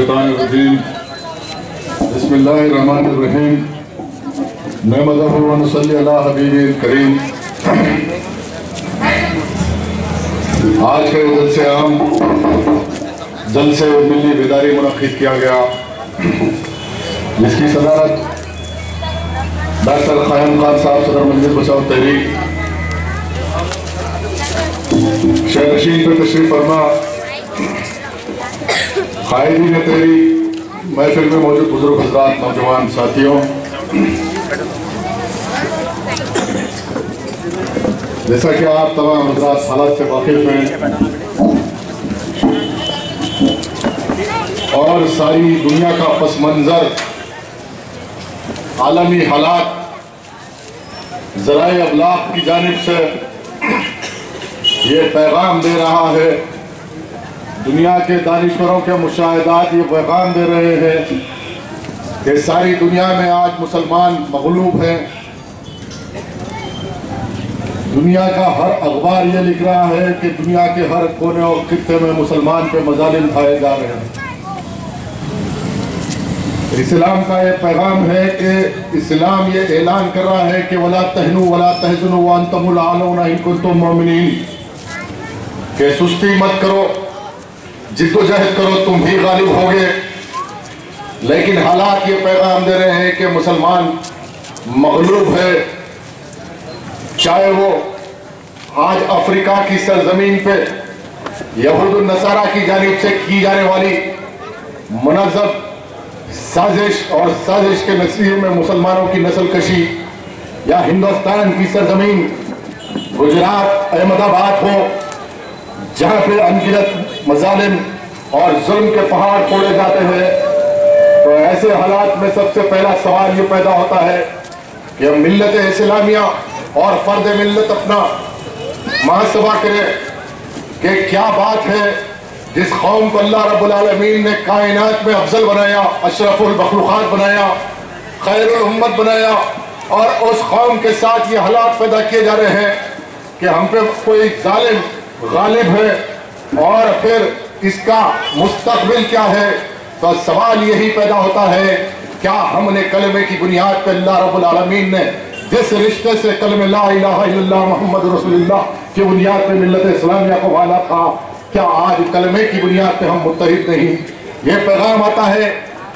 मिनशैतानिर्रजीम बिस्मिल्लाहिर्रहमानिर्रहीम नहमदुहु व नसल्ली अला हबीबिल करीम। आज के जलसे आम जलसे मिली बेदारी मुनक्किद किया गया, जिसकी सदारत डॉक्टर क़याम खान साहब सदर मंजिल बचाओ तहरीक शेख रशीद पर तशरीफ फरमा, कायदीन तहरीक, महफिल में मौजूद बुजुर्ग हज़रात, नौजवान साथियों, जैसा कि आप तमाम हज़रात हालात से वाकिफ़ हैं और सारी दुनिया का पस मंज़र, आलमी हालात ज़राए अबलाग की जानिब से ये पैगाम दे रहा है, दुनिया के दानिश्वरों के मुशाहिदात ये पैगाम दे रहे हैं कि सारी दुनिया में आज मुसलमान मग़लूब हैं। दुनिया का हर अखबार ये लिख रहा है कि दुनिया के हर कोने और खित्ते में मुसलमान पे मज़ालिम ढाए जा रहे हैं। इस्लाम का ये पैगाम है कि इस्लाम ये ऐलान कर रहा है कि वला तहनु वला तहज़नु व अंतुमुल आलौना इन कुंतुम मोमिनीन, कि सुस्ती मत करो, जिद्दोजहद करो, तुम भी गालिब होगे। लेकिन हालात ये पैगाम दे रहे हैं कि मुसलमान मग़लूब है। चाहे वो आज अफ्रीका की सरजमीन पे यहूद नसारा की जानिब से की जाने वाली मुनज़्ज़म साजिश और साजिश के नतीजे में मुसलमानों की नस्ल कशी, या हिंदुस्तान की सरजमीन गुजरात अहमदाबाद हो, जहाँ पे अनगिनत मज़ालिम और जुल्म के पहाड़ तोड़े जाते हैं, तो ऐसे हालात में सबसे पहला सवाल ये पैदा होता है कि मिल्लत इस्लामिया और फ़र्द मिल्लत अपना मुहासबा करे कि क्या बात है जिस कौम को अल्लाह रब्बुल आलमीन ने कायनात में अफजल बनाया, अशरफुल मखलूक़ात बनाया, खैरुल उम्मत बनाया, और उस कौम के साथ ये हालात पैदा किए जा रहे हैं कि हम पे कोई जालिम गालिब है और फिर इसका मुस्तकबिल क्या है। तो सवाल यही पैदा होता है, क्या हमने कलमे की बुनियाद पर अल्लाह रब्बुल आलमीन ने जिस रिश्ते से कलमे ला इलाहा इल्लल्लाह मुहम्मद रसूलुल्लाह की बुनियाद पर मिल्लत इस्लामिया को वाला था, क्या आज कलमे की बुनियाद पर हम मुत्तहिद नहीं? ये पैगाम आता है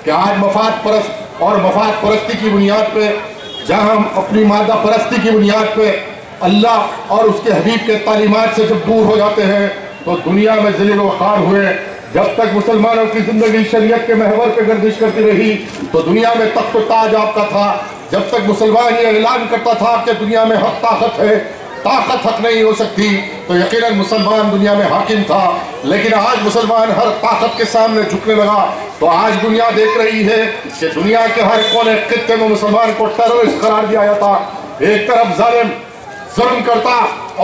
कि आज मफाद परस्त और मफाद परस्ती की बुनियाद पर, जहाँ हम अपनी मादा परस्ती की बुनियाद पर अल्लाह और उसके हबीब के तालीमात से जब दूर हो जाते हैं तो दुनिया में ज़लील वक़ार हुए। जब तक मुसलमानों की जिंदगी शरीयत के महवर पे गर्दिश करती रही तो दुनिया में तख्त ताज आपका था। जब तक मुसलमान ये ऐलान करता था कि दुनिया में हक ताकत है, ताकत हक नहीं हो सकती, तो यकीनन मुसलमान दुनिया में हाकिम था। लेकिन आज मुसलमान हर ताकत के सामने झुकने लगा। तो आज दुनिया देख रही है कि दुनिया के हर कोने खित्ते में मुसलमान को टेररिस्ट करार दिया जाता। एक तरफ जालिम जुल्म करता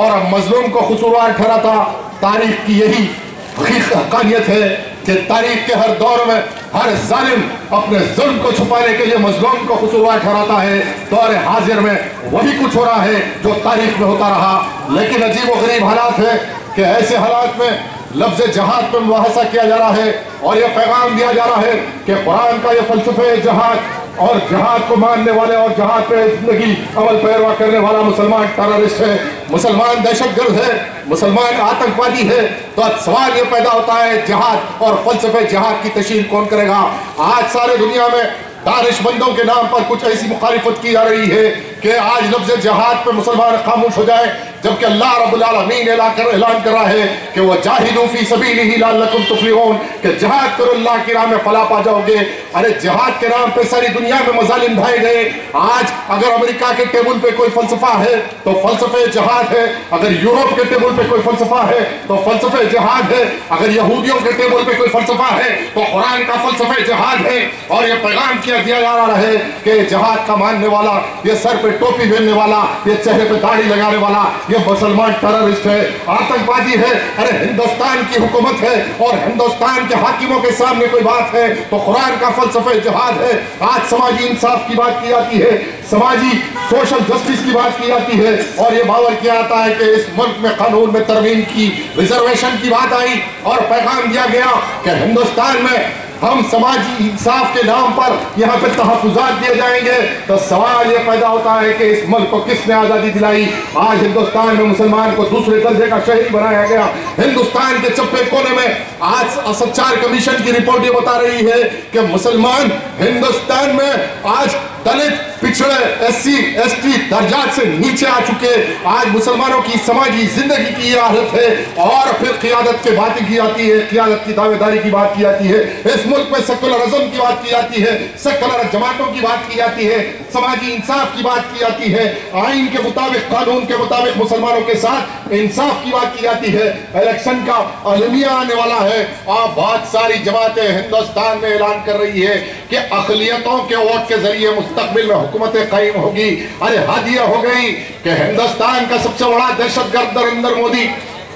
और मजलूम को कसूरवार ठहराता। तारीख की यही हकीकत है कि तारीख के हर दौर में हर जालिम अपने जुल्म को छुपाने के लिए मजलूम को कसूरवार ठहराता है। दौर हाजिर में वही कुछ हो रहा है जो तारीख में होता रहा। लेकिन अजीब व गरीब हालात है कि ऐसे हालात में लफ्ज़ जहाद पर मुबाहसा किया जा रहा है और यह पैगाम दिया जा रहा है कि कुरान का यह फ़लसफ़े जहाद और जहाद को मानने वाले और जहाद पे जिंदगी अमल पैरवा करने वाला मुसलमान टेररिस्ट है, मुसलमान दहशतगर्द है, मुसलमान आतंकवादी है। तो आज सवाल ये पैदा होता है, जहाद और फ़लसफ़े जहाद की तशरीह कौन करेगा? आज सारे दुनिया में दानिशमंदों के नाम पर कुछ ऐसी मुखालिफत की जा रही है कि आज लफ्ज़ जहाद पे मुसलमान खामोश हो जाए, जबकि अल्लाह रब्बुल आलमीन ऐलान कर रहा है कि वह जाहिदू फी सबीलिही लअल्लकुम तुफ्लिहून, कि जहाद करो अल्लाह की राह में फलाह पा जाओगे। अरे जहाद के नाम पे सारी दुनिया में मज़ालिम ढाए गए। आज अगर अमेरिका के टेबल पे कोई फ़लसफ़ा है तो फ़लसफ़े जहाद है, अगर यूरोप के टेबल पे कोई फ़लसफ़ा है तो फ़लसफ़े जहाद है, अगर यहूदियों के टेबल पे कोई फ़लसफ़ा है तो कुरान का फ़लसफ़े जहाद है। और यह पैगाम दिया जा रहा है कि जहाद का मानने वाला, ये सर पे टोपी पहनने वाला, ये चेहरे पे दाढ़ी लगाने वाला, ये मुसलमान टेररिस्ट है, आतंकवादी है। अरे हिंदुस्तान की हुकूमत है और हिंदुस्तान के हाकिमों के सामने कोई बात है तो कुरान का फ़लसफ़े जहाद है। आज समाजी इंसाफ की बात की जाती है, समाजी सोशल जस्टिस की बात की जाती है और ये बावर किया जाता है कि इस मुल्क में कानून में तरमीम की, रिजर्वेशन की बात आई और पैगाम दिया गया कि हिंदुस्तान में हम समाजी इंसाफ के नाम पर यहाँ पे तहफ़्फ़ुज़ात दिए जाएंगे, तो सवाल ये पैदा होता है कि इस मुल्क को किसने आज़ादी दिलाई? आज हिंदुस्तान में मुसलमान को दूसरे दर्जे का शहरी बनाया गया। हिंदुस्तान के चप्पे कोने में आज सच्चार कमीशन की रिपोर्ट ये बता रही है कि मुसलमान हिंदुस्तान में आज दलित, पिछड़े, SC, ST दर्जात से नीचे आ चुके। आज मुसलमानों की समाजी जिंदगी की ये हालत है। और फिर क़ियादत की बात की जाती है, क़ियादत की दावेदारी की बात की जाती है, इस मुल्क में सेकुलरिज्म की बात की जाती है, सेकुलर जमातों की बात की जाती है, समाजी इंसाफ की बात की जाती है, आइन के मुताबिक, कानून के मुताबिक मुसलमानों के साथ इंसाफ की बात की जाती है। इलेक्शन का अलमिया आने वाला है और बहुत सारी जमातें हिंदुस्तान में ऐलान कर रही है कि अक़लियतों के वोट के जरिए मुस्तक़बिल में हुकूमतें कायम होगी। अरे हद ये हो गई कि हिंदुस्तान का सबसे बड़ा दहशतगर्द नरेंद्र मोदी,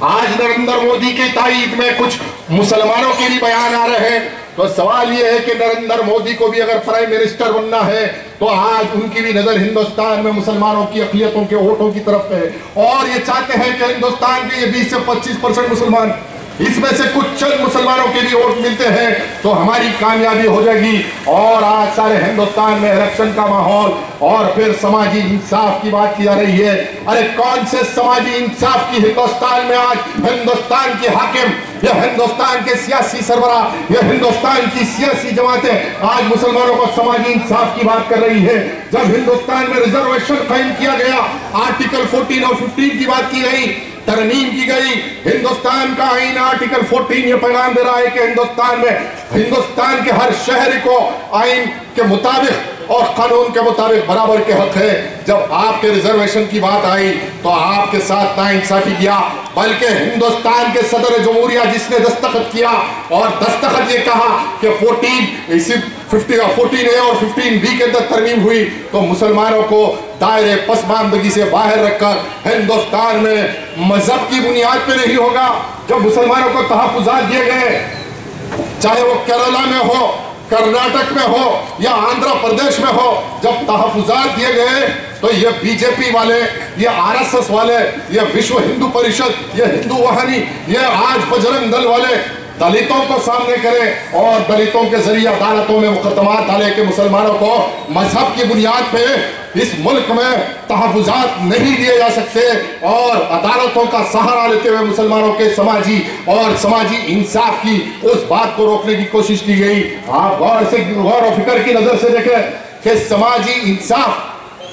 आज नरेंद्र मोदी के तायीद में कुछ मुसलमानों के भी बयान आ रहे हैं। तो सवाल ये है कि नरेंद्र मोदी को भी अगर प्राइम मिनिस्टर बनना है तो आज उनकी भी नजर हिंदुस्तान में मुसलमानों की अक़लियतों के वोटों की तरफ है और ये चाहते हैं कि हिंदुस्तान के ये 20 से 25% मुसलमान, इसमें से कुछ चंद मुसलमानों के भी वोट मिलते हैं तो हमारी कामयाबी हो जाएगी। और आज सारे हिंदुस्तान में इलेक्शन का माहौल और फिर समाजी इंसाफ की बात की जा रही है। अरे कौन से समाजी इंसाफ की हिंदुस्तान में आज हिंदुस्तान के हाकिम या हिंदुस्तान के सियासी सरबरा या हिंदुस्तान की सियासी जमातें आज मुसलमानों को समाजी इंसाफ की बात कर रही है? जब हिंदुस्तान में रिजर्वेशन कायम किया गया, आर्टिकल 14 और 15 की बात की गई, तरमीम की गई, हिंदुस्तान का आईन आर्टिकल 14 ये पैगाम दे रहा है कि हिंदुस्तान में हिंदुस्तान के हर शहरी को आईन के मुताबिक और कानून के मुताबिक बराबर के हक है। जब आपके रिजर्वेशन की बात आई तो आपके साथ नाइंसाफी किया, बल्कि हिंदुस्तान के सदर जमहूरिया जिसने दस्तखत किया और दस्तखत ये कहा कि 14A और 15B के अंदर तरमीम हुई तो मुसलमानों को दायरे पसमानदगी से बाहर रखकर हिंदुस्तान में मजहब की बुनियाद पर नहीं होगा। जब मुसलमानों को तहफ़्फ़ुज़ात दिए गए, चाहे वो केरला में हो, कर्नाटक में हो या आंध्र प्रदेश में हो, जब तहफ़्फ़ुज़ात दिए गए तो ये बीजेपी वाले, ये RSS वाले, ये विश्व हिंदू परिषद, ये हिंदू वाहिनी, ये आज बजरंग दल वाले दलितों को सामने करें और दलितों के जरिए अदालतों में मुकदमात डाले कि मुसलमानों को मजहब की बुनियाद पे इस मुल्क में तहफ़्फ़ुज़ात नहीं दिए जा सकते और अदालतों का सहारा लेते हुए मुसलमानों के समाजी और समाजी इंसाफ की उस बात को रोकने की कोशिश की गई। आप गौर और फिक्र की नजर से देखें कि समाजी इंसाफ,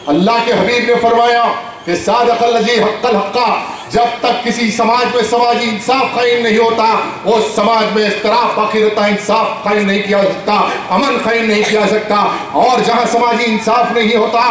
अल्लाह के हबीब ने फरमाया कि सादक़ल लज़ी हक़्क़ल हक़्क़ा, जब तक किसी समाज में समाजी इंसाफ कायम नहीं होता उस समाज में इख्तिलाफ बाकी रहता, इंसाफ कायम नहीं किया जा सकता, अमन कायम नहीं किया जा सकता। और जहां समाजी इंसाफ नहीं होता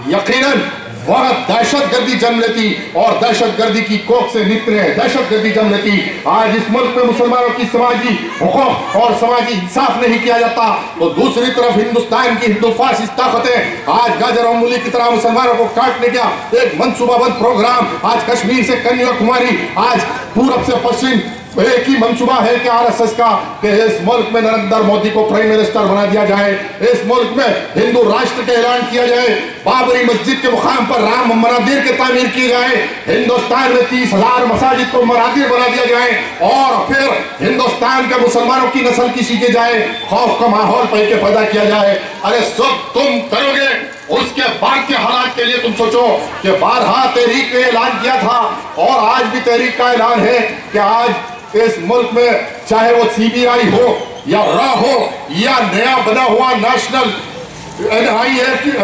यकीनन वह दहशतगर्दी जन्म लेती और दहशतगर्दी की कोख से निकले दहशतगर्दी जन्म लेती। आज इस मुल्क में मुसलमानों की समाजी हुकूक और समाजी इंसाफ नहीं किया जाता तो दूसरी तरफ हिंदुस्तान की हिंदू फासिस्ट ताकतें आज गाजर और मूली की तरह मुसलमानों को काटने का एक मनसूबाबंद प्रोग्राम, आज कश्मीर से कन्याकुमारी, आज पूरब से पश्चिम एक ही मंसूबा है कि RSS का कि इस मुल्क में नरेंद्र मोदी को प्राइम मिनिस्टर बना दिया जाए, इस मुल्क में हिंदू राष्ट्र का ऐलान किया जाए, बाबरी मस्जिद के मुकाम पर राम मंदिर के तामीर किए जाए, हिंदुस्तान में 30,000 मसाजिद को मंदिर बना दिया जाए और फिर हिंदुस्तान के मुसलमानों की नस्ल किसी के जाए, खौफ का माहौल पैदा किया जाए। अरे सब तुम करोगे, उसके बाद के हालात के लिए तुम सोचो कि बारहा तहरीक ने ऐलान किया था और आज भी तहरीक का ऐलान है कि आज इस मुल्क में चाहे वो CBI हो या RA हो या नया बना हुआ नेशनल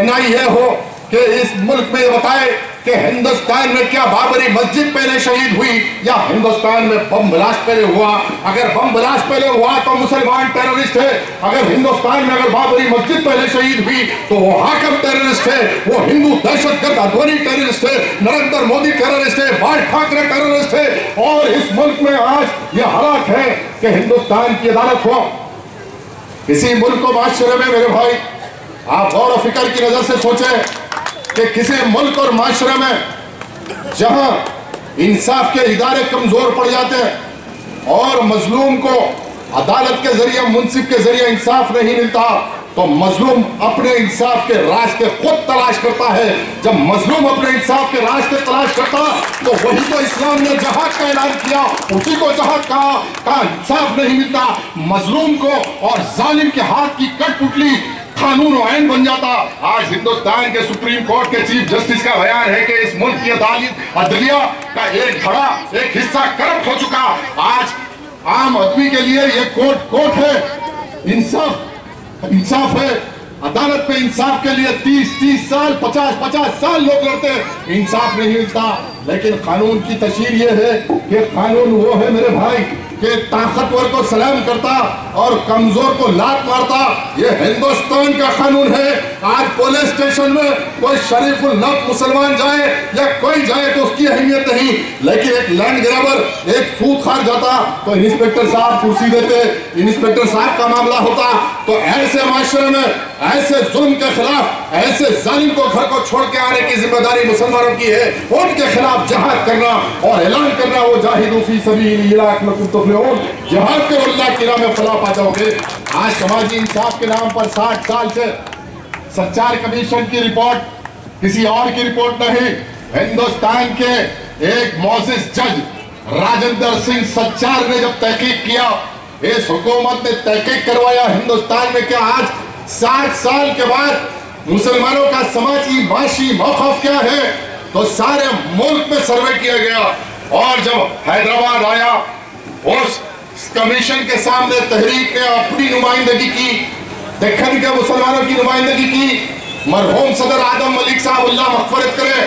NIA हो कि इस मुल्क में बताए कि हिंदुस्तान में क्या बाबरी मस्जिद पहले शहीद हुई या हिंदुस्तान में बम ब्लास्ट पहले हुआ। अगर बम ब्लास्ट पहले हुआ तो मुसलमान टेररिस्ट है, अगर हिंदुस्तान में अगर बाबरी मस्जिद पहले शहीद हुई तो वो हाकिम टेररिस्ट है, वो हिंदू दहशतगर्द अडवाणी टेररिस्ट है, नरेंद्र मोदी टेररिस्ट है, बाल ठाकरे टेररिस्ट है। और इस मुल्क में आज ये हालात है कि हिंदुस्तान की अदालत हो, किसी मुल्क को माशरे में, मेरे भाई आप गौर और फिक्र की नजर से सोचें कि किसी मुल्क और माशरे में जहां इंसाफ के इदारे कमजोर पड़ जाते हैं और मजलूम को अदालत के जरिए, मुंसिफ के जरिए इंसाफ नहीं मिलता, तो मजलूम अपने इंसाफ के रास्ते खुद तलाश करता है। जब मजलूम अपने इंसाफ के रास्ते तलाश करता तो वही तो इस्लाम ने जहाद का ऐलान किया, उसी को जहाद का इंसाफ नहीं मिलता। मजलूम को और जालिम के हाथ की कठपुतली कानून और आइन बन जाता। आज हिंदुस्तान के सुप्रीम कोर्ट के चीफ जस्टिस का बयान है कि इस मुल्क की अदलिया का एक धड़ा, एक हिस्सा करप्ट हो चुका। आज आम आदमी के लिए ये कोर्ट है, इंसाफ है। अदालत में इंसाफ के लिए 30 साल 50 साल लोग लड़ते, इंसाफ नहीं मिलता। लेकिन कानून की तशरीह ये है कि कानून वो है मेरे भाई कि ताकतवर को सलाम करता और कमजोर को लात मारता। ये हिंदुस्तान का कानून है। आज पुलिस स्टेशन में कोई शरीफुल नफ मुसलमान जाए या कोई जाए तो उसकी अहमियत नहीं, लेकिन एक लैंड ग्रैबर, एक सूदखोर जाता तो इंस्पेक्टर साहब कुर्सी देते, इंस्पेक्टर साहब का मामला होता। तो ऐसे माशरे में ऐसे जुल्म के खिलाफ, ऐसे जालिम को घर को छोड़ के आने की जिम्मेदारी मुसलमानों की है। उनके खिलाफ जहाद करना और ऐलान करना, वो जाहिदू फी सबीलिल्लाह जहाद के अल्लाह की राह में फलाह पा जाओगे। आज समाजी इंसाफ के नाम पर 60 साल से सच्चार कमीशन की रिपोर्ट, किसी और की रिपोर्ट नहीं, हिंदुस्तान के एक मोअज़्ज़िज़ जज राजेंद्र सिंह सच्चार ने जब तहकीक किया, इस हुकूमत ने तहकीक करवाया हिंदुस्तान में क्या आज 60 साल के बाद मुसलमानों का समाजी माशी मौक़िफ़ क्या है, तो सारे मुल्क में सर्वे किया गया। और जब हैदराबाद आया, उस कमीशन के सामने तहरीक ने अपनी नुमाइंदगी की, दक्खन के मुसलमानों की नुमाइंदगी की। मरहूम सदर आदम मलिक साहब, अल्लाह मग़फ़िरत करे,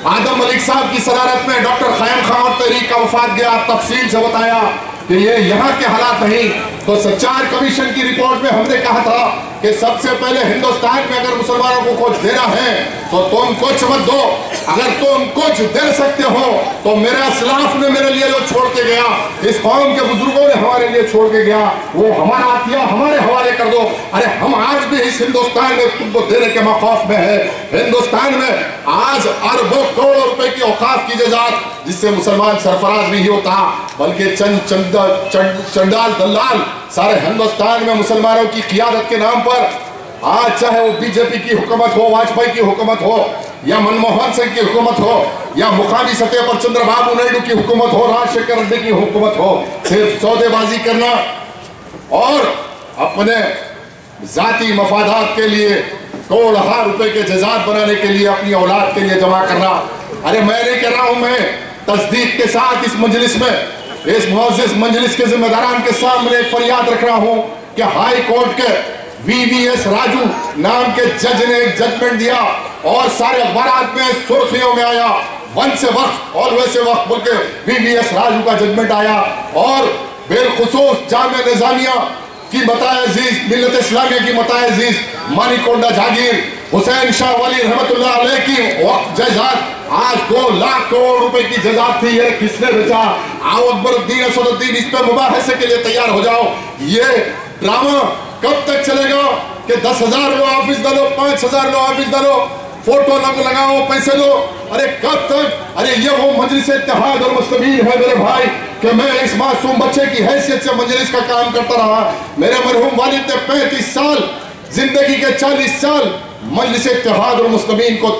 आदम मलिक साहब की सदारत में डॉक्टर क़याम खान और तहरीक का वफात गया। तफसील से बताया कि ये यहाँ के हालात नहीं। तो सच्चार कमीशन की रिपोर्ट में हमने कहा था कि सबसे पहले हिंदुस्तान में अगर मुसलमानों को कुछ देना है तो तुम कुछ मत दो, अगर तुम कुछ दे सकते हो तो मेरे असलाफ ने मेरे लिए जो छोड़ के गया, इस कौम के बुजुर्गों ने हमारे लिए छोड़ के गया, वो हमारा अतिया हमारे हवाले कर दो। अरे हम आज भी इस हिंदुस्तान में तुमको देने के मौक़िफ़ में है। हिंदुस्तान में आज अरबों करोड़ों रुपए की औकाफ की जात, जिससे मुसलमान सरफराज नहीं होता, बल्कि चंडाल दलाल सारे हिंदुस्तान में मुसलमानों की क़ियादत के नाम पर, आज चाहे वो बीजेपी की हुकूमत हो, वाजपेयी की हुकूमत हो, या मनमोहन सिंह की हुकूमत हो, या मुकामी सतह पर चंद्रबाबू नायडू की हुकूमत हो, राजशेखर रेड्डी की हुकूमत हो, सिर्फ सौदेबाजी करना और अपने जाती मफादात के लिए करोड़ों रुपए के जजात बनाने के लिए अपनी औलाद के लिए जमा करना। अरे मैं नहीं कह रहा हूं, मैं तस्दीक के साथ इस मजलिस में, इस मुअज़्ज़िज़ मजलिस के जिम्मेदारान के सामने फरियाद रख रहा हूं कि हाई कोर्ट के VVS राजू नाम के जज ने एक जजमेंट दिया और सारे अखबारात में सुर्खियों में आया। वन से वक्त और वैसे वक्त बोल के VVS राजू का जजमेंट आया और बिलखुसूस जामिया निज़ामिया की मताए अजीज, मिल्लत इस्लामिया की मताए अजीज मानिकोंडा जागीर हुसैन शाह वाली रहमतुल्लाह अलैह की वक्त जायदाद आज 2 लाख करोड़ रुपए की जायदाद थी। ये किसने बेचा? आओ अकबरुद्दीन असदुद्दीन, इस पे मुबाहिसे के लिए तैयार हो जाओ। ये ड्रामा कब तक चलेगा कि 10,000 लो ऑफिस डालो, 5,000 लो ऑफिस डालो, फोटो लगाओ, पैसे लो? अरे कब तक? अरे ये वो मजलिस इत्तेहाद और मुस्तबीन है मेरे भाई कि मैं इस मासूम बच्चे की हैसियत से मजलिस का काम करता रहा। मेरे मरहूम वालिद ने 35 साल, जिंदगी के 40 साल मजलिस इत्तेहाद और मुस्तबीन को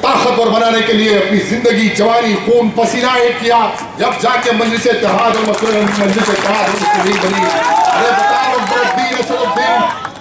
ताकतवर बनाने के लिए अपनी जिंदगी, जवानी, खून पसीना एक किया, जब जाके मजलिस इत्तेहाद और मुस्तबीन बनी। अरे बताओ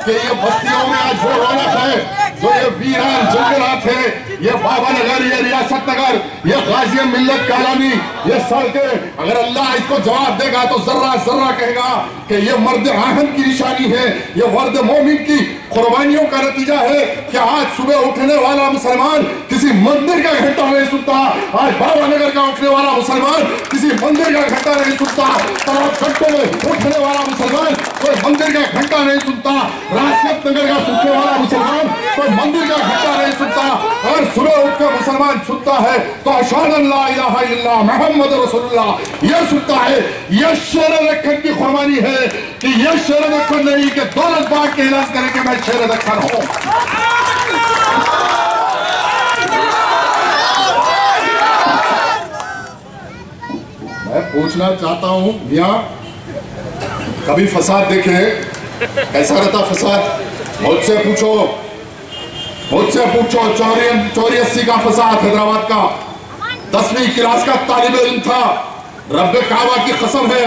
कि ये बस्तियों में आज वो रौनक है जो ये वीरान जंगलात है, ये बाबा नगर, ये रियासत नगर, ये गाजिया मिल्लत कालानी, ये सड़कें, अगर अल्लाह इसको जवाब देगा तो जर्रा जर्रा कहेगा कि ये मर्द आहन की निशानी है, ये मर्द मोमिन की कुर्बानियों का नतीजा है कि आज सुबह उठने वाला मुसलमान किसी मंदिर का घंटा नहीं सुनता। आज बाबा नगर का उठने वाला मुसलमान किसी मंदिर का घंटा नहीं सुनता। तमाम घंटों में उठने वाला मुसलमान कोई मंदिर का घंटा नहीं सुनता। राजपथ नगर का सुनने वाला मुसलमान कोई मंदिर का घंटा नहीं सुनता। अगर सुबह उठकर मुसलमान सुनता है तो अशहदु अल्ला इलाहा इल्लल्लाह मुहम्मद रसूलुल्लाह यह सुनता है। यह शेर दक्कन की कुर्बानी है कि यह शेर दक्कन नहीं कि दौलत बाग के ऐलान करें कि मैं शेर दक्कन हूं। मैं पूछना चाहता हूं, यहाँ कभी फसाद देखे? कैसा रहता फसाद? मुझसे पूछो चोरी 80 का फसाद हैदराबाद का 10वीं क्लास का तालिब इल्म था। रब्बे काबा की कसम है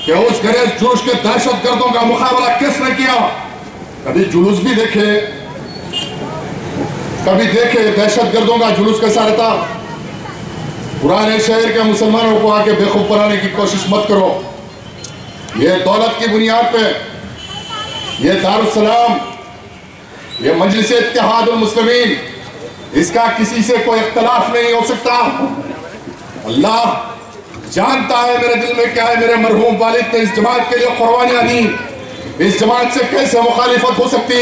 कि उस गैर जुलूस के दहशतगर्दों का मुकाबला किसने किया? कभी जुलूस भी देखे, दहशतगर्दों का जुलूस कैसा रहता। पुराने शहर के मुसलमानों को आके बेखूफ बनाने की कोशिश मत करो। ये दौलत की बुनियाद पे ये दारुस्सलाम, ये मजलिस इत्तेहादुल मुस्लिमीन, इसका किसी से कोई इख्तलाफ नहीं हो सकता। अल्लाह जानता है मेरे दिल में क्या है। मेरे मरहूम वालिद ने इस जमात के लिए कुर्बानियां दी। इस जमात से कैसे मुखालिफत हो सकती?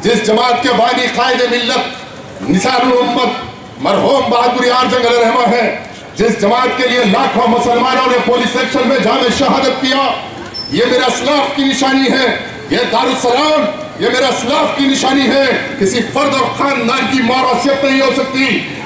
जिस जमात के बानी कायदे मिल्लत निसारुल उम्मत मरहूम बहादुर यार जंग रहमा है, जिस जमात के लिए लाखों मुसलमानों ने पुलिस सेक्शन में जामे शहादत किया, ये मेरा असलाफ की निशानी है। ये दारुस्सलाम ये मेरा असलाफ की निशानी है। किसी फर्द और खानदान की मौरासियत नहीं हो सकती।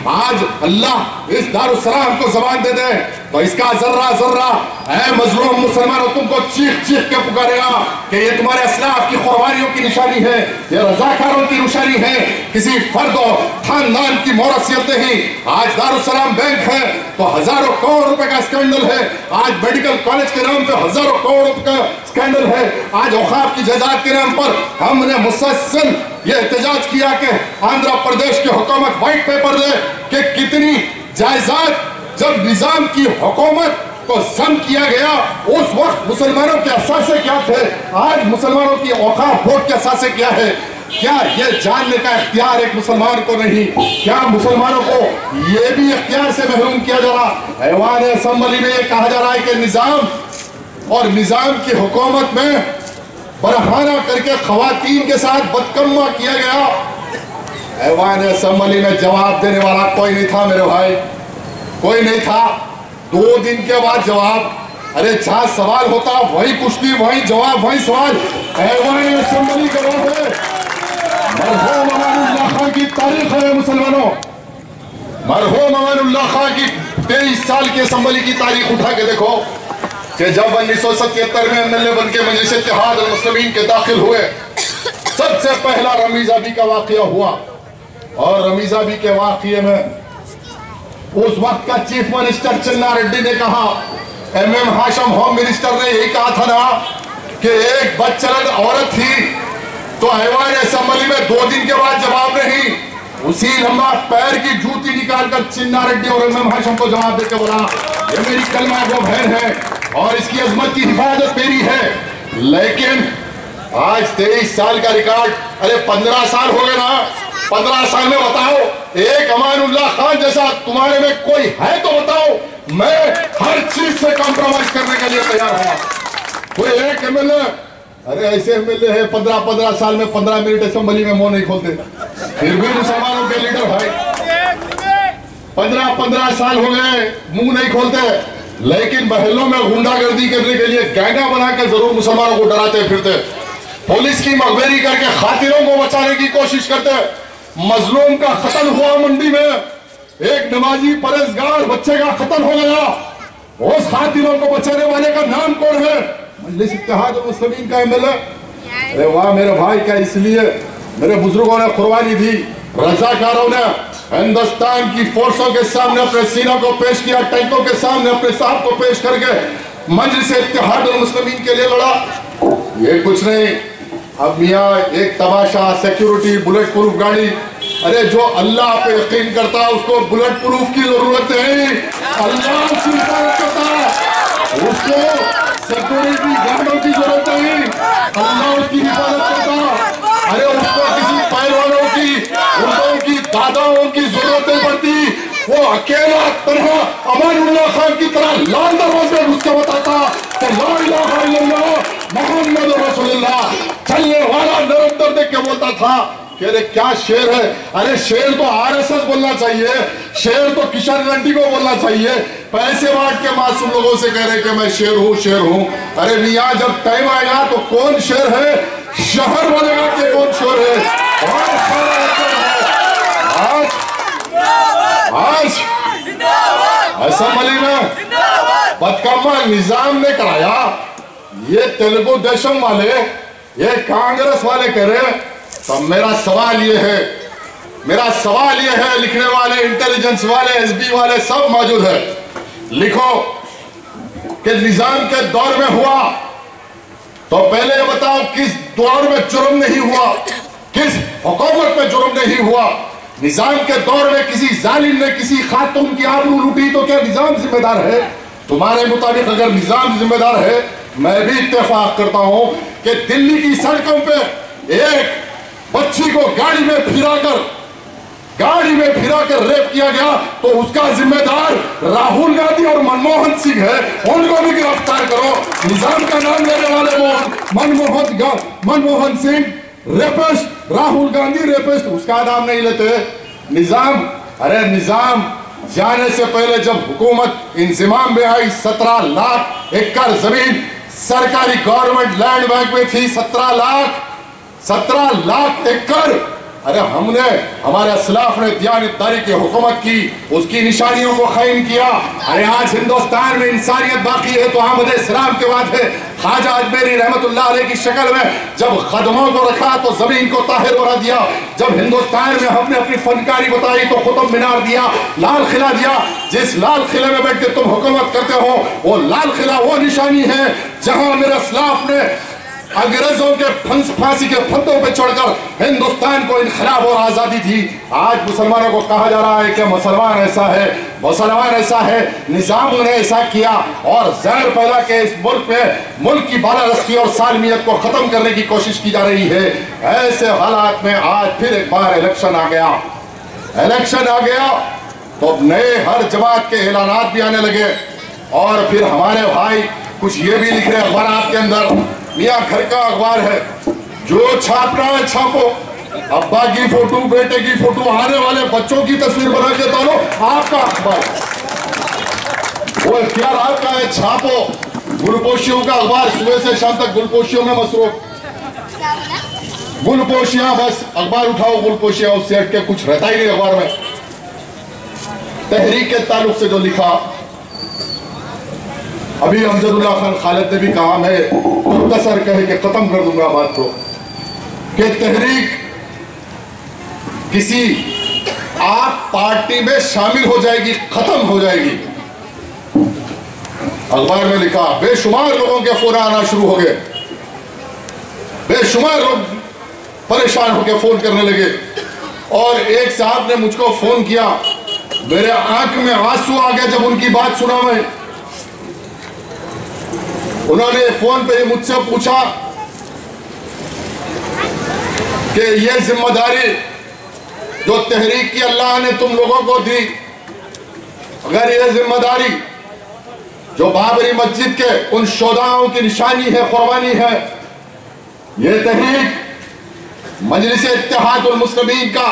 आज अल्लाह इस दारुस्सलाम को जबान दे दे तो इसका जर्रा जर्रा ऐ मजलूम मुसलमानों तुमको चीख चीख के पुकारेगा कि ये तुम्हारे असलाफ की कुर्बानियों की निशानी है, ये रजाकारों की निशानी है। किसी फर्द और खानदान की मौरासियत नहीं। आज दारुस्सलाम बैंक है तो हजारों करोड़ रुपए का स्कैंडल है। आज मेडिकल कॉलेज के नाम पे हजारों करोड़ रुपए का स्कैंडल है। आज औकाफ की जायदाद के नाम पर हमने मुसलसल ये एहतजाज किया कि आंध्र प्रदेश की हुकूमत व्हाइट पेपर दे कि कितनी जायदाद जब निजाम की हुकूमत को जम किया गया उस वक्त मुसलमानों के असासे क्या थे, आज मुसलमानों की औकाफ बोर्ड के असासे क्या है। क्या ये जानने का इख्तियार एक मुसलमान को नहीं? क्या मुसलमानों को ये भी इख्तियार से महरूम किया जा रहा? ऐवान असम्बली में ये कहा जा रहा है कि निजाम और निजाम की हुकूमत में बरहाना करके खवातीन के साथ बदकम्मा किया गया। ऐवान असम्बली में जवाब देने वाला कोई नहीं था मेरे भाई, कोई नहीं था। 2 दिन के बाद जवाब। अरे जहां सवाल होता वही कुश्ती, वही जवाब, वही सवाल। ऐवान असम्बली का रोड है, मरहूम अमानुल्लाह खान की तारीख है मुसलमानों। मरहूम अमानुल्लाह खान की 23 साल की असम्बली की तारीख उठा के देखो कि जब 1977 में एमएलए बन के मजलिस इत्तेहादुल मुस्लिमीन के दाखिल हुए, सबसे पहला रमीज़ाबी का वाक़या हुआ। और रमीज़ाबी के वाक़ये में उस वक्त का चीफ मिनिस्टर चिन्ना रेड्डी ने कहा, एमएम हाशम होम मिनिस्टर ने यही कहा था ना कि एक बदचलन औरत थी तो ऐवान असेंबली में 2 दिन के बाद जवाब नहीं। उसी लम्बा पैर की जूती निकालकर चिन्ना रेड्डी और एमएम हाशम को जवाब देकर बोला, ये मेरी कलमा वो बहन है और इसकी अजमत की हिफाजत मेरी है। लेकिन आज 23 साल का रिकॉर्ड, अरे 15 साल हो गए ना। 15 साल में बताओ एक अमानुल्लाह खान जैसा तुम्हारे में कोई है तो बताओ। मैं हर चीज से कॉम्प्रोमाइज करने के लिए तैयार हूं। कोई एक एमएलए, अरे ऐसे एमएलए है 15 साल में 15 मिनट असेंबली में मुंह नहीं खोलते, फिर भी मुसलमानों के लीडर भाई 15 साल हो गए मुंह नहीं खोलते, लेकिन महलों में गुंडागर्दी करने के लिए गैंगा बनाकर जरूर मुसलमानों को डराते फिरते, पुलिस की मगबेरी करके खातिरों को बचाने की कोशिश करते। मजलूम का कत्ल हुआ मंडी में, एक नमाजी परहेजगार बच्चे का कत्ल हो गया, उस खातिरों को बचाने वाले का नाम कौन है? मजलिस इत्तेहादुल मुस्लिमीन का एमएलए। अरे वाह मेरे भाई, क्या इसलिए मेरे बुजुर्गों ने कुर्बानी दी, रजाकारों ने हिंदुस्तान की फोर्सों के सामने अपने सीनों को पेश किया, टैंकों के सामने अपने साहब को पेश करके मजलिस इत्तेहादुल मुस्लिमीन के लिए लड़ा। ये कुछ नहीं, अब मियाँ एक तमाशा, सिक्योरिटी, बुलेट प्रूफ गाड़ी। अरे जो अल्लाह पे यकीन करता है उसको बुलेट प्रूफ की जरूरत नहीं, अल्लाह उसकी हिफाजत करता है, उसको सिक्योरिटी गार्डों की जरूरत नहीं, अल्लाह उसकी हिफाजत करता। अरे उसको किसी पहलवानों की, उनकी दादाओं की जरूरत नहीं पड़ती। वो अकेला तरह अमानुल्लाह खान की तरह लाल दरवाजे में घुस के बताता कि ला इलाहा इल्लल्लाह मोहम्मद रसूलुल्लाह। चलने वाला निरंतर देख के बोलता था कि अरे क्या शेर है। अरे शेर तो आरएसएस बोलना चाहिए, शेर तो किशन रेड्डी को बोलना चाहिए। पैसे बांट के मासूम लोगों से कह रहे कि मैं शेर हूँ, शेर हूँ। अरे मियाँ जब टाइम आएगा तो कौन शेर है, शहर बनेगा कि कौन शेर है। आज असेंबली में बदकामा निजाम ने कराया, ये तेलुगु देशम वाले, ये कांग्रेस वाले कह रहे तो मेरा सवाल ये है, लिखने वाले, इंटेलिजेंस वाले, एसबी वाले सब मौजूद है, लिखो कि निजाम के दौर में हुआ, तो पहले ये बताओ किस दौर में जुर्म नहीं हुआ, किस हुकूमत में जुर्म नहीं हुआ। निजाम के दौर में किसी जालिम ने किसी खातून की आबरू लूटी तो क्या निजाम जिम्मेदार है? तुम्हारे मुताबिक अगर निजाम जिम्मेदार है, मैं भी इत्तेफाक करता हूं कि दिल्ली की सड़कों पे एक बच्ची को गाड़ी में फिराकर रेप किया गया तो उसका जिम्मेदार राहुल गांधी और मनमोहन सिंह है, उनको भी गिरफ्तार करो। निजाम का नाम लेने वाले मनमोहन सिंह रेपिस्ट, राहुल गांधी रेपिस्ट, उसका नाम नहीं लेते। निजाम जाने से पहले जब हुकूमत इंजिमाम में आई 17 लाख एकड़ जमीन सरकारी गवर्नमेंट लैंड बैंक में थी। 17 लाख एकड़। अरे हमारे असलाफ ने दियानतदारी की हुकूमत की, उसकी निशानियों को कायम किया। अरे आज हिंदुस्तान में इंसानियत बाकी है तो अहमद इस्लाम के बाद है। ख्वाजा अजमेरी रहमतुल्लाह अलैह की शक्ल में जब कदमों को रखा तो जमीन को ताहिर बना दिया। जब हिंदुस्तान में हमने अपनी फनकारी बताई तो कुतुब मीनार दिया, लाल किला दिया। जिस लाल किले में बैठ के तुम हुकूमत करते हो, वो लाल किला वो निशानी है जहां मेरे असलाफ ने अंग्रेजों के फांसी के फंदों पे चढ़कर हिंदुस्तान को इनकलाब और आजादी दी। आज मुसलमानों को कहा जा रहा है कि मुसलमान ऐसा है, निजाम ने ऐसा किया और जहर पैदा के इस मुल्क की बालादस्ती और सालमियत को खत्म करने की कोशिश की जा रही है। ऐसे हालात में आज फिर एक बार इलेक्शन आ गया तो नए हर जमात के ऐलानात भी आने लगे। और फिर हमारे भाई कुछ ये भी लिख रहे अखबार आपके अंदर, मियाँ घर का अखबार है, जो छापना है छापो, अब्बा की फोटो, बेटे की फोटो, आने वाले बच्चों की तस्वीर बना के डालो, आपका अखबार, वो इख्तियार आपका है, छापो। गुलपोशियों का अखबार सुबह से शाम तक गुलपोशियों में मसरूफ, गुलपोशियां, बस अखबार उठाओ, गुलपोशियां, उससे हट के कुछ रहता ही नहीं अखबार में। तहरीक के ताल्लुक से जो लिखा, अभी अमजदुल्लाह खान खालिद ने भी कहा, मैं मुख्तसर कह के खत्म कर दूंगा बात को, कि तहरीक किसी आप पार्टी में शामिल हो जाएगी, खत्म हो जाएगी। अखबार में लिखा, बेशुमार लोगों के फोन आना शुरू हो गए, बेशुमार लोग परेशान होकर फोन करने लगे। और एक साहब ने मुझको फोन किया, मेरे आंख में आंसू आ गए जब उनकी बात सुना। मैं उन्होंने फोन पे मुझसे पूछा कि ये जिम्मेदारी जो तहरीक की अल्लाह ने तुम लोगों को दी, अगर ये जिम्मेदारी जो बाबरी मस्जिद के उन शोधाओं की निशानी है, कुर्बानी है, ये तहरीक मजलिस इत्तेहादुल मुस्लिमीन का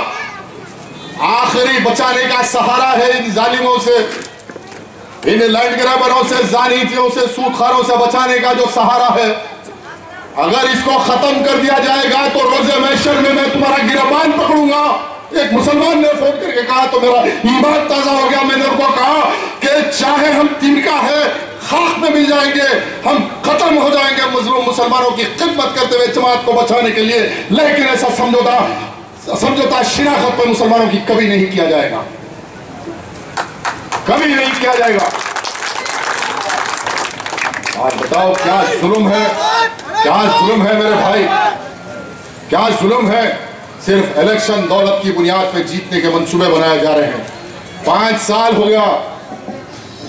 आखिरी बचाने का सहारा है, इन जालिमों से, इन लैंड ग्रैबरों से, जानीतियों से, सूदखारों से बचाने का जो सहारा है, अगर इसको खत्म कर दिया जाएगा तो रोजे महशर में मैं तुम्हारा गिरबान पकड़ूंगा। एक मुसलमान ने फोन करके कहा तो मेरा ईमान ताजा हो गया। मैंने उनको कहा कि चाहे हम तिनका है, खाक में मिल जाएंगे, हम खत्म हो जाएंगे मजलूम मुसलमानों की खिदमत करते हुए जमात को बचाने के लिए, लेकिन ऐसा समझौता शिनाख्त पर मुसलमानों की कभी नहीं किया जाएगा, कभी नहीं किया जाएगा। आज बताओ क्या जुल्म है, क्या जुल्म है मेरे भाई, क्या जुल्म है। सिर्फ इलेक्शन दौलत की बुनियाद पर जीतने के मंसूबे बनाए जा रहे हैं। 5 साल हो गया,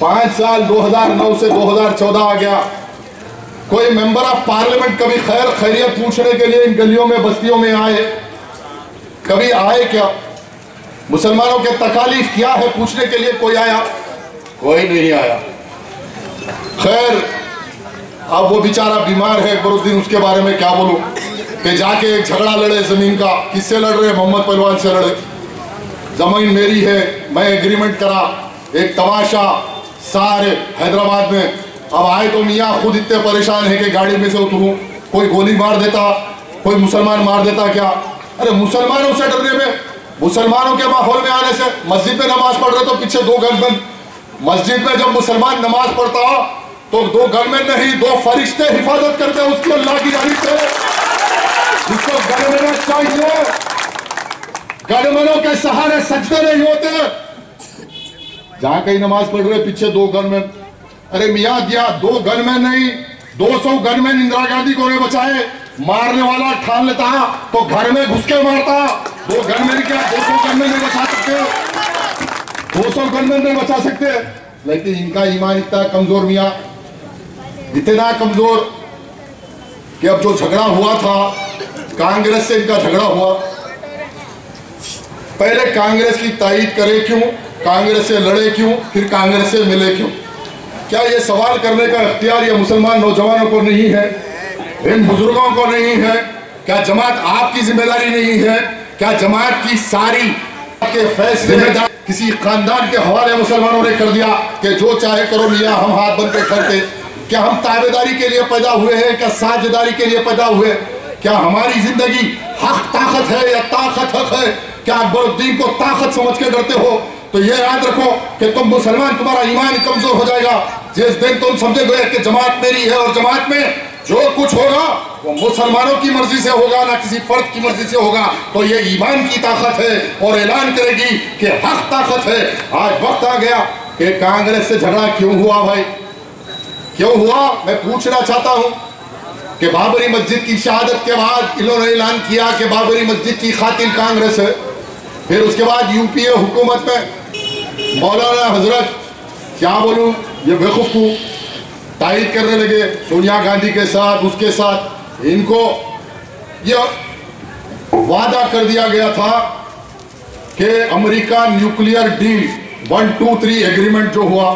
5 साल 2009 से 2014 आ गया। कोई मेंबर ऑफ पार्लियामेंट कभी खैरियत पूछने के लिए इन गलियों में बस्तियों में आए? कभी आए क्या? मुसलमानों के तकालीफ क्या है पूछने के लिए कोई आया? कोई नहीं आया। खैर, अब वो बेचारा बीमार है, बरुद्दीन, उसके बारे में क्या बोलूं कि जाके एक झगड़ा लड़े जमीन का। किससे लड़ रहे? मोहम्मद पहलवान से लड़े। जमीन मेरी है, मैं एग्रीमेंट करा, एक तमाशा सारे हैदराबाद में। अब आए तो मियाँ खुद इतने परेशान है कि गाड़ी में से उतरूं, कोई गोली मार देता, कोई मुसलमान मार देता क्या? अरे मुसलमानों से डरने में, मुसलमानों के माहौल में आने से। मस्जिद में नमाज पढ़ रहे तो पीछे 2 गनमैन, मस्जिद में जब मुसलमान नमाज पढ़ता तो 2 गनमैन नहीं, 2 फरिश्ते हिफाजत करते उसकी अल्लाह की जानिब से। जिसको गणमना चाहिए, गणमनों के सहारे सजदे नहीं होते। जहां कहीं नमाज पढ़ रहे पीछे 2 गनमैन, अरे मियां दिया 2 गनमैन नहीं 200 गनमैन इंदिरा गांधी को नहीं बचाए। मारने वाला ठान लेता तो घर में घुस के मारता। 2 गनमैन क्या 200 गनमैन नहीं बचा सकते, 200 गनमैन नहीं बचा सकते। लेकिन इनका ईमान इतना कमजोर, मियां इतना कमजोर कि अब जो झगड़ा हुआ था कांग्रेस से, इनका झगड़ा हुआ, पहले कांग्रेस की तायीद करे क्यों, कांग्रेस से लड़े क्यों, फिर कांग्रेस से मिले क्यों? क्या ये सवाल करने का इख्तियार ये मुसलमान नौजवानों को नहीं है, इन बुजुर्गों को नहीं है? क्या जमात आपकी जिम्मेदारी नहीं है? क्या जमात की सारी के फैसले किसी खानदान के हवाले मुसलमानों ने कर दिया कि जो चाहे करो मियां, हम हाथ बन के करते? क्या हम ताबेदारी के लिए पैदा हुए हैं, क्या साझेदारी के लिए पैदा हुए? क्या हमारी जिंदगी हक ताकत है या ताकत हक है? क्या अकबरुद्दीन को ताकत समझ के डरते हो? तो ये याद रखो कि तुम मुसलमान, तुम्हारा ईमान कमजोर हो जाएगा जिस दिन तुम समझोगे कि जमात मेरी है और जमात में जो कुछ होगा वो मुसलमानों की मर्जी से होगा, ना किसी फर्द की मर्जी से होगा। तो ये ईमान की ताकत है और ऐलान करेगी कि हक ताकत है। आज वक्त आ गया कि कांग्रेस से झगड़ा क्यों हुआ भाई, क्यों हुआ? मैं पूछना चाहता हूं कि बाबरी मस्जिद की शहादत के बाद इन्होंने ऐलान किया कि बाबरी मस्जिद की खातिर कांग्रेस है। फिर उसके बाद यूपीए हुकूमत में मौलाना हजरत, क्या बोलूं, ये बेवकूफ तायद करने लगे सोनिया गांधी के साथ, उसके साथ। इनको यह वादा कर दिया गया था कि अमेरिका न्यूक्लियर डील 123 एग्रीमेंट जो हुआ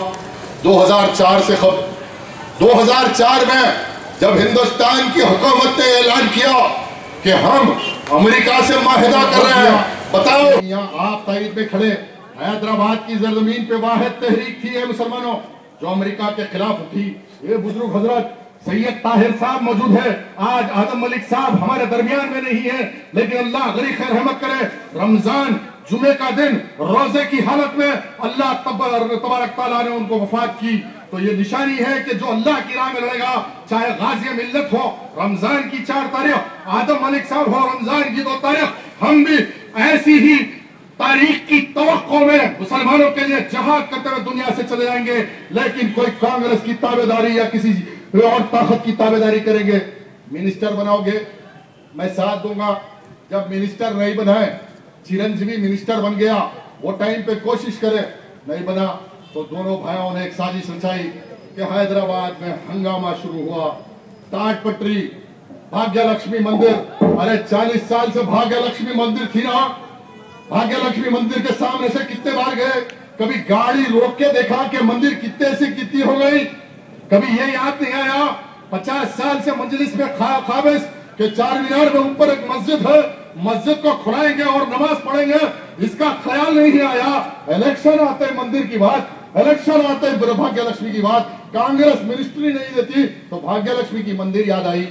2004 से खबर, 2004 में जब हिंदुस्तान की हुकूमत ने ऐलान किया कि हम अमेरिका से माहिदा कर रहे हैं, बताओ यहाँ आप तायद में खड़े, हैदराबाद की जमीन पे वाहिद तहरीक थी है मुसलमानों जो अमेरिका के खिलाफ उठी। ये बुजुर्ग हजरत सैयद ताहिर साहब मौजूद है, आज आदम मलिक साहब हमारे दरमियान में नहीं है, लेकिन अल्लाह गनी खैर रहमत करे, रमजान जुमे का दिन रोजे की हालत में अल्लाह तबारक तआला ने उनको वफात की। तो ये निशानी है कि जो अल्लाह की राह में लड़ेगा, चाहे गाजी मिल्लत हो, रमजान की 4 तारीख आदम मलिक साहब हो, रमजान की 2 तारीख, हम भी ऐसी ही तारीख की तवक्को में मुसलमानों के लिए जहाद करते हुए दुनिया से चले जाएंगे। लेकिन कोई कांग्रेस की ताबेदारी या किसी और ताकत की ताबेदारी करेंगे? मिनिस्टर बनाओगे, मैं साथ दूंगा। जब मिनिस्टर नहीं बनाए, चिरंजीवी मिनिस्टर बन गया, वो टाइम पे कोशिश करे, नहीं बना तो दोनों भाइयों ने एक साजिश रचाई कि हैदराबाद में हंगामा शुरू हुआ। ताटपट्टी, भाग्य लक्ष्मी मंदिर, अरे 40 साल से भाग्य लक्ष्मी मंदिर थी ना, भाग्य लक्ष्मी मंदिर के सामने से कितने बार गए, कभी गाड़ी रोक के देखा कि मंदिर कितने से कितनी हो गई? कभी ये याद नहीं आया 50 साल से मजलिस में खाबिज के 4 मीनार में ऊपर एक मस्जिद है, मस्जिद को खुलाएंगे और नमाज पढ़ेंगे, इसका ख्याल नहीं आया। इलेक्शन आते मंदिर की बात, इलेक्शन आते भाग्य लक्ष्मी की बात, कांग्रेस मिनिस्ट्री नहीं देती तो भाग्य लक्ष्मी की मंदिर याद आई।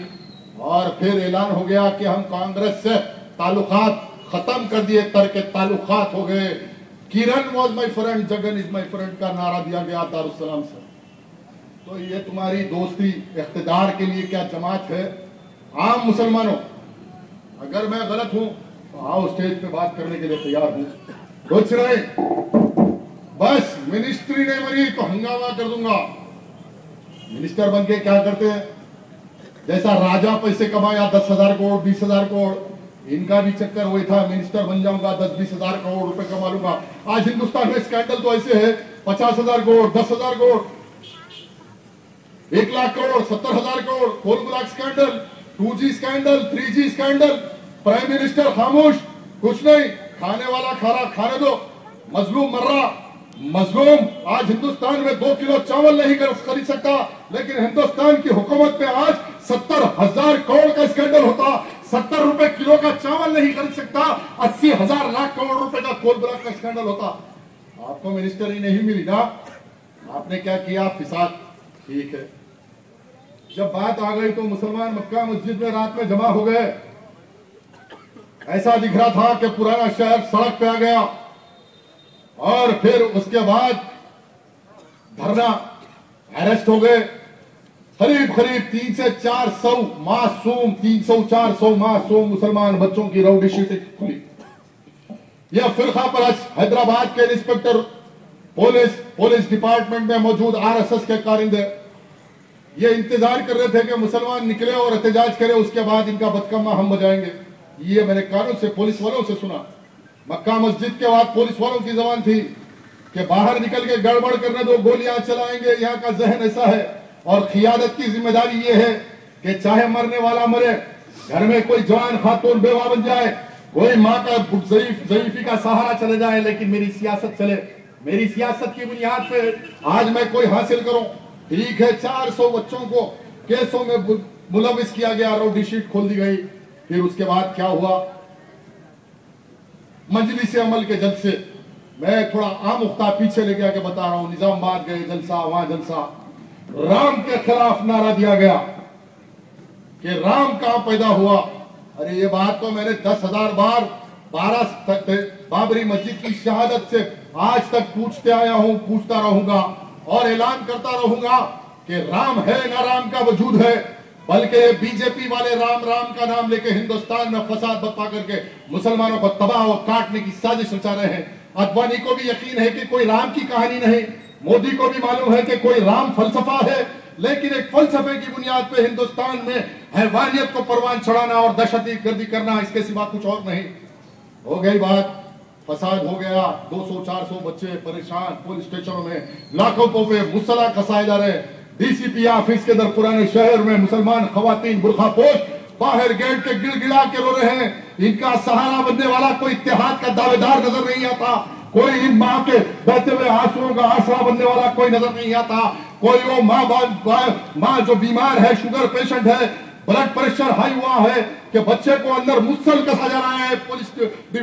और फिर ऐलान हो गया कि हम कांग्रेस से ताल्लुकात खत्म कर दिए, तरके ताल्लुकात हो गए। Kiran was my friend, Jagan is my friend का नारा दिया गया दारुस्सलाम से। तो ये तुम्हारी दोस्ती इख्तिदार के लिए क्या जमात है? आम मुसलमानों, अगर मैं गलत हूं तो आओ स्टेज पे बात करने के लिए तैयार हूं, कुछ नहीं, बस मिनिस्ट्री नहीं बनी तो हंगामा कर दूंगा। मिनिस्टर बन के क्या करते हैं? जैसा राजा पैसे कमाया 10,000 करोड़ 20,000 करोड़, इनका भी चक्कर वही था, मिनिस्टर बन जाऊंगा 10-20 हजार करोड़ रुपए कमा लूंगा। आज हिंदुस्तान में स्कैंडल तो ऐसे है, 50,000 crore, 10,000 crore, 1 lakh crore, 70,000 crore, coal block scandal, 2G scandal, 3G scandal, prime minister खामोश, कुछ नहीं, खाने वाला खाना खाने दो, मजलूम मर रहा। मजलूम आज हिंदुस्तान में 2 किलो चावल नहीं खरीद सकता, लेकिन हिंदुस्तान की हुकूमत में आज 70,000 करोड़ का स्कैंडल होता, 70 रुपए किलो का चावल नहीं खरीद सकता, 80,000 लाख करोड़ रुपए का कोल ब्लॉक का स्कैंडल होता। आपको मिनिस्टरी नहीं मिली ना, आपने क्या किया? फिसाद। ठीक है, जब बात आ गई तो मुसलमान मक्का मस्जिद में रात में जमा हो गए। ऐसा दिख रहा था कि पुराना शहर सड़क पे आ गया। और फिर उसके बाद धरना, अरेस्ट हो गए, करीब करीब 300 से 400 मासूम 300-400 मासूम मुसलमान बच्चों की राउडी शीटें खुली। यह फिरका परस्त हैदराबाद के इंस्पेक्टर पुलिस डिपार्टमेंट में मौजूद आरएसएस के कारिंदे ये इंतजार कर रहे थे कि मुसलमान निकले और एहतजाज करे, उसके बाद इनका बदकम्मा हम बजाएंगे। ये मैंने कानों से पुलिस वालों से सुना। मक्का मस्जिद के बाद पुलिस वालों की जबान थी कि बाहर निकल के गड़बड़ करने दो, गोलियां चलाएंगे। यहाँ का जहन ऐसा है और खियादत की जिम्मेदारी ये है कि चाहे मरने वाला मरे, घर में कोई जवान खातून बेवा बन जाए, कोई माँ का ज़ईफ़ी का सहारा चले जाए, लेकिन मेरी सियासत चले। मेरी सियासत की बुनियाद पे आज मैं कोई हासिल करूं। ठीक है, 400 बच्चों को केसों में मुलविस किया गया, राउडी शीट खोल दी गई। फिर उसके बाद क्या हुआ? मजलिस अमल के जलसे, मैं थोड़ा आमुख्ता पीछे लेके आके बता रहा हूं। निजामाबाद गए जलसा, वहां जलसा, राम के खिलाफ नारा दिया गया कि राम कहां पैदा हुआ। अरे ये बात तो मैंने 10,000 बार 12 बाबरी मस्जिद की शहादत से आज तक पूछते आया हूं, पूछता रहूंगा और ऐलान करता रहूंगा कि राम है ना राम का वजूद है, बल्कि ये बीजेपी वाले राम राम का नाम लेके हिंदुस्तान में फसाद बर्पा करके मुसलमानों को तबाह और काटने की साजिश रचा रहे हैं। अडवाणी को भी यकीन है कि कोई राम की कहानी नहीं, मोदी को भी मालूम है कि कोई राम फलसफा है, लेकिन एक फलसफे की बुनियाद पे हिंदुस्तान में हैवानियत को परवान चढ़ाना और दहशतगर्दी करना, इसके सिवा कुछ और नहीं। हो गई बात, फसाद हो गया, 200-400 बच्चे परेशान, पुलिस स्टेशनों में लाखों पे मुसल्ला कसाए जा रहे। डीसीपी ऑफिस के अंदर पुराने शहर में मुसलमान खवातीन बुर्खापोश बाहर गेट के गिड़गिड़ा के रो रहे हैं। इनका सहारा बनने वाला कोई इत्तेहाद का दावेदार नजर नहीं आता, कोई इन माँ के बहते हुए आंसुओं का आसरा बनने वाला कोई नजर नहीं आता, कोई वो माँ जो बीमार है, शुगर पेशेंट है, ब्लड प्रेशर हाई हुआ है कि बच्चे को अंदर मुसल कसा जा रहा है पुलिस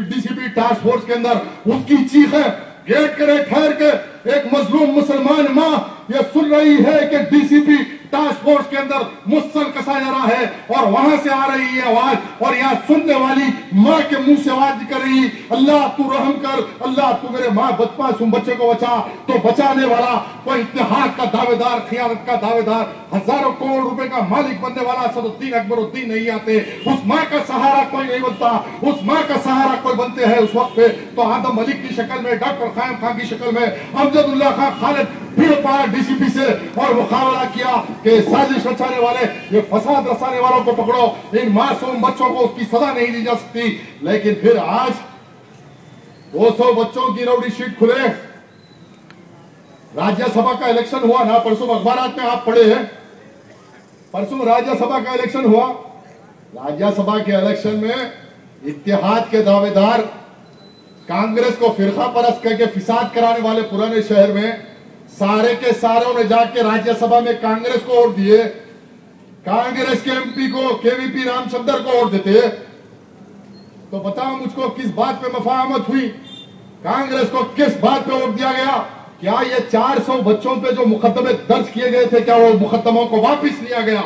डीसीपी टास्क फोर्स के अंदर, उसकी चीखें गेट करे ठहर के एक मजलूम मुसलमान माँ ये सुन रही है कि डीसीपी टास्क फोर्स के अंदर मुसल कसा जा रहा है और वहां से आ रही है आवाज, और यहाँ सुनने वाली माँ के मुंह से आवाज निकल रही, अल्लाह तू रहम कर, अल्लाह तू मेरे माँ बदमाशूम बच्चे को बचा। तो बचाने वाला कोई इत्तेहाद का दावेदार, खियानत का दावेदार, हजारों करोड़ रुपए का मालिक बनने वाला सदुद्दीन अकबरुद्दीन नहीं आते। उस माँ का सहारा कोई नहीं बनता, उस माँ का सहारा कोई बनते हैं उस वक्त पे तो आदम मलिक की शक्ल में, डॉक्टर कायम खान की शक्ल में, अमजदुल्ला खान खालिद भीड़ पड़ा डीसीपी से और मुकाबला किया कि साजिश रचाने वाले, ये फसाद रचाने वालों को पकड़ो, इन मासूम बच्चों को उसकी सजा नहीं दी जा सकती। लेकिन फिर आज 200 बच्चों की राउडी शीट खुले। राज्यसभा का इलेक्शन हुआ ना, परसों अखबारात में आप पढ़े हैं, परसों राज्यसभा का इलेक्शन हुआ। राज्यसभा के इलेक्शन में इत्तेहाद के दावेदार, कांग्रेस को फिरका परस्त करके फिसाद कराने वाले पुराने शहर में सारे के सारों ने जाके राज्यसभा में कांग्रेस को वोट दिए। कांग्रेस के एमपी को, केवीपी रामचंद्र को वोट देते तो बताओ मुझको किस बात पे मफाहमत हुई, कांग्रेस को किस बात पे वोट दिया गया? क्या ये 400 बच्चों पे जो मुकदमे दर्ज किए गए थे, क्या वो मुकदमों को वापस लिया गया?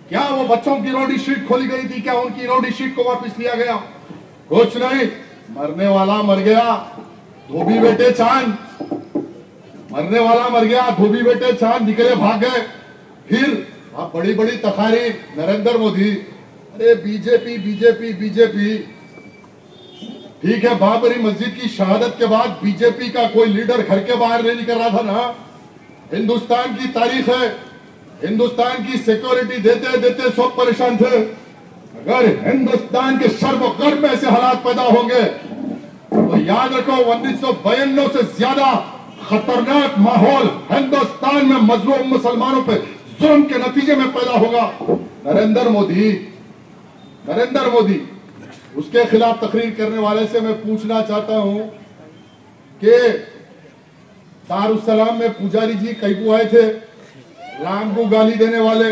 क्या वो बच्चों की राउडी शीट खोली गई थी, क्या उनकी राउडी शीट को वापस लिया गया? कुछ नहीं, मरने वाला मर गया, धोबी बेटे चांद, मरने वाला मर गया, धोबी बेटे चांद निकले भाग गए। फिर आप बड़ी बड़ी तकारीर, नरेंद्र मोदी, अरे बीजेपी बीजेपी बीजेपी, ठीक है, बाबरी मस्जिद की शहादत के बाद बीजेपी का कोई लीडर घर के बाहर नहीं निकल रहा था ना। हिंदुस्तान की तारीख है, हिंदुस्तान की सिक्योरिटी देते देते सब परेशान थे। अगर हिंदुस्तान के शर्म गर्भ में ऐसे हालात पैदा होंगे तो याद रखो 1992 से ज्यादा खतरनाक माहौल हिंदुस्तान में मजलूम मुसलमानों पे जुल्म के नतीजे में पैदा होगा। नरेंद्र मोदी उसके खिलाफ तकरीर करने वाले से मैं पूछना चाहता हूं कि दारुसलाम में पुजारी जी कईबू आए थे, राम को गाली देने वाले,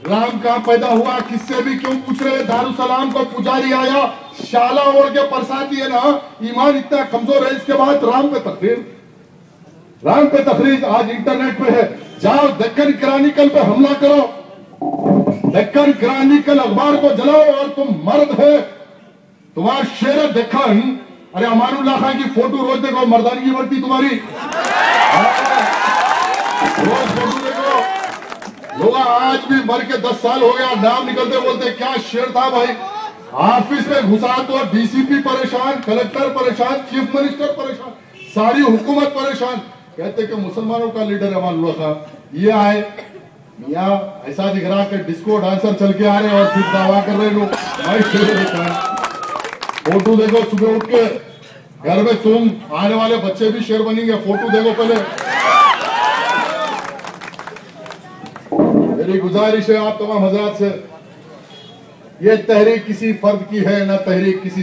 राम कहां पैदा हुआ, किससे भी क्यों पूछ रहे? दारुसलाम को पुजारी आया, शाला ओढ़ के परसा दिए ना, ईमान इतना कमजोर है। इसके बाद राम पे तकरीर आज इंटरनेट पे है। जाओ डेक्कन क्रॉनिकल पे हमला करो, डेक्कन क्रॉनिकल अखबार को जलाओ और तुम मर्द है, तुम्हारा शेर डेक्कन। अरे अमानुल्लाह खान की फोटो रोज देखो, मर्दानगी बढ़ती तुम्हारी, रोज फोटो देखो, लोग आज भी मर के 10 साल हो गया, नाम निकलते बोलते क्या शेर था भाई। ऑफिस में घुसा तो डीसीपी परेशान, कलेक्टर परेशान, चीफ मिनिस्टर परेशान, सारी हुकूमत परेशान। कहते कि मुसलमानों का लीडर है मालूम था। ये आए यहाँ ऐसा दिख रहा कि डिस्को डांसर चल के आ रहे और फिर दावा कर रहे लोग भाई शेर देखा है। फोटो देखो, सुबह उठ के घर में तुम आने वाले बच्चे भी शेर बनेंगे। फोटो देखो पहले। मेरी गुजारिश है आप तमाम हजरात से, ये तहरीक किसी फर्द की है ना तहरीक किसी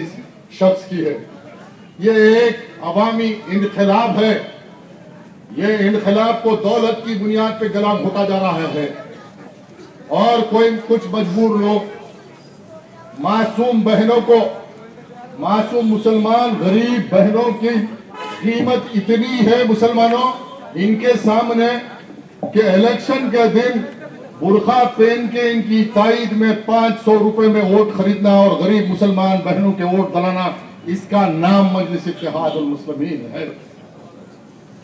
शख्स की है। ये एक अवामी इनकलाब है। ये इनकलाब को दौलत की बुनियाद पे गला घोटा जा रहा है और कोई कुछ मजबूर लोग मासूम बहनों को, मासूम मुसलमान गरीब बहनों की कीमत इतनी है मुसलमानों इनके सामने कि इलेक्शन के दिन बुरखा पहन के इनकी ताईद में 500 रुपए में वोट खरीदना और गरीब मुसलमान बहनों के वोट दलाना, इसका नाम मजलिस इत्तेहादुल मुस्लिमीन है।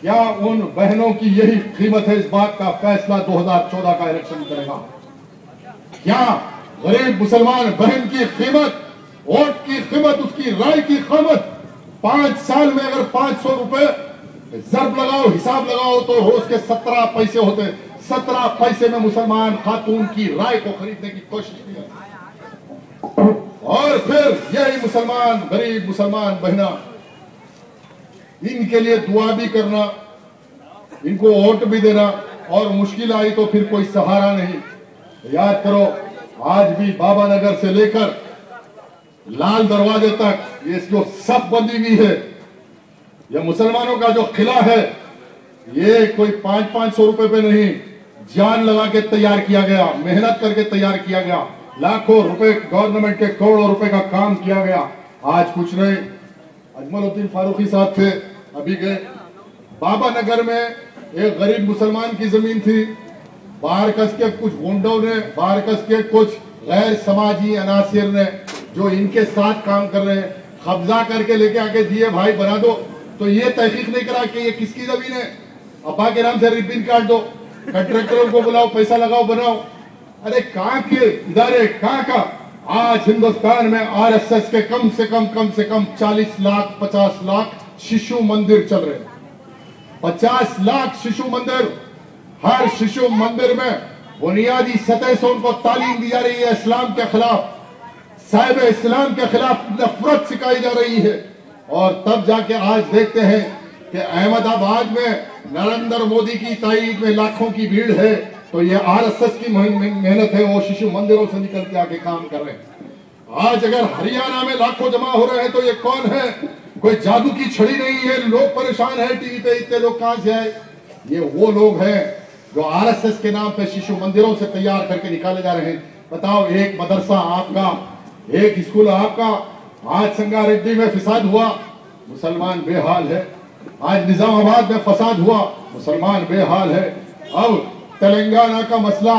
क्या उन बहनों की यही कीमत है? इस बात का फैसला 2014 का इलेक्शन करेगा। क्या गरीब मुसलमान बहन की कीमत, वोट की कीमत, उसकी राय की कीमत 5 साल में अगर 500 रुपए जर्ब लगाओ, हिसाब लगाओ तो रोज के 17 पैसे होते। 17 पैसे में मुसलमान खातून की राय को खरीदने की कोशिश की और फिर यही मुसलमान गरीब मुसलमान बहना, इनके लिए दुआ भी करना, इनको वोट भी देना और मुश्किल आई तो फिर कोई सहारा नहीं। याद करो आज भी बाबा नगर से लेकर लाल दरवाजे तक ये जो सब बंदी हुई है, यह मुसलमानों का जो किला है, ये कोई 500-500 रुपए पे नहीं, जान लगा के तैयार किया गया, मेहनत करके तैयार किया गया, लाखों रुपए गवर्नमेंट के करोड़ों रुपए का काम किया गया। आज कुछ नहीं। अजमलुद्दीन फारूकी साहब थे, अभी गए। बाबा नगर में एक गरीब मुसलमान की जमीन थी, बाहर कस के कुछ गुंडों ने, बाहर कस के कुछ गैर समाजी अनासिर ने जो इनके साथ काम कर रहे हैं, कब्जा करके लेके आके दिए भाई बना दो। तो ये तहकीक नहीं करा कि ये किसकी जमीन है, अब्बा के नाम से रिबिन काट दो, कंट्रैक्टरों को बुलाओ, पैसा लगाओ, बनाओ। अरे कहाँ के इदारे, कहाँ का? आज हिंदुस्तान में आरएसएस के कम से कम 40 लाख 50 लाख शिशु मंदिर चल रहे हैं। 50 लाख शिशु मंदिर। हर शिशु मंदिर में बुनियादी सतह से उनको तालीम दी जा रही है इस्लाम के खिलाफ, साहिब इस्लाम के खिलाफ नफरत सिखाई जा रही है। और तब जाके आज देखते हैं कि अहमदाबाद में नरेंद्र मोदी की ताईद में लाखों की भीड़ है, तो ये आरएसएस की मेहनत है। वो शिशु मंदिरों से निकल के आके काम कर रहे हैं। आज अगर हरियाणा में लाखों जमा हो रहे हैं तो ये कौन है? कोई जादू की छड़ी नहीं है। लोग परेशान है टीवी पे, इतने लोग कहां से आए? ये वो लोग हैं जो आरएसएस के नाम पे शिशु मंदिरों से तैयार करके निकाले जा रहे हैं। बताओ, एक मदरसा आपका, एक स्कूल आपका, आज संगारेड्डी में फिसाद हुआ, मुसलमान बेहाल है। आज निजामाबाद में फसाद हुआ, मुसलमान बेहाल है। अब तेलंगाना का मसला,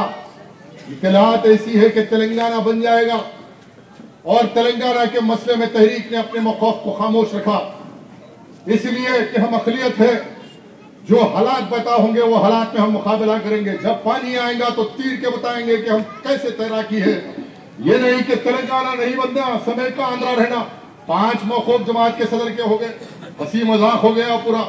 इत्तलात ऐसी है कि तेलंगाना बन जाएगा और तेलंगाना के मसले में तहरीक ने अपने मौक़िफ़ को खामोश रखा, इसलिए कि हम अक़लियत है। जो हालात बता होंगे वो हालात में हम मुकाबला करेंगे। जब पानी आएगा तो तीर के बताएंगे कि हम कैसे तैराकी है। ये नहीं कि तेलंगाना नहीं बनना, समय का आंध्रा रहना। 5 मौक़िफ़ जमात के सदर के हो गए, हंसी मजाक हो गया पूरा।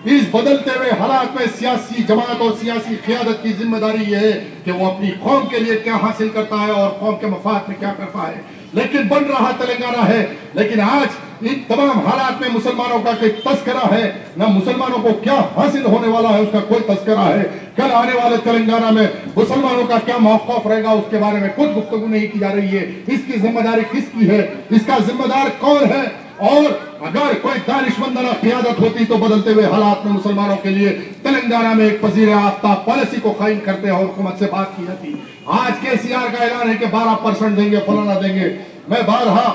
इस बदलते हुए हालात में सियासी जमात और सियासी क़ियादत की जिम्मेदारी ये है कि वो अपनी कौम के लिए क्या हासिल करता है और कौम के मफाद में क्या करता है। लेकिन बन रहा तेलंगाना है, लेकिन आज इन तमाम हालात में मुसलमानों का कोई तस्करा है ना, मुसलमानों को क्या हासिल होने वाला है उसका कोई तस्करा है। कल आने वाले तेलंगाना में मुसलमानों का क्या मौक़िफ़ रहेगा उसके बारे में कुछ गुफ्तगू नहीं की जा रही है। इसकी जिम्मेदारी किसकी है, इसका जिम्मेदार कौन है? और अगर कोई दानिशमंदाना क़ियादत होती तो बदलते हुए हालात में मुसलमानों के लिए तेलंगाना में एक वज़ीर आफ्ताब पॉलिसी को कायम करते और हुकूमत से बात की जाती। आज केसीआर का ऐलान है कि 12% देंगे, फलाना देंगे। मैं बारहा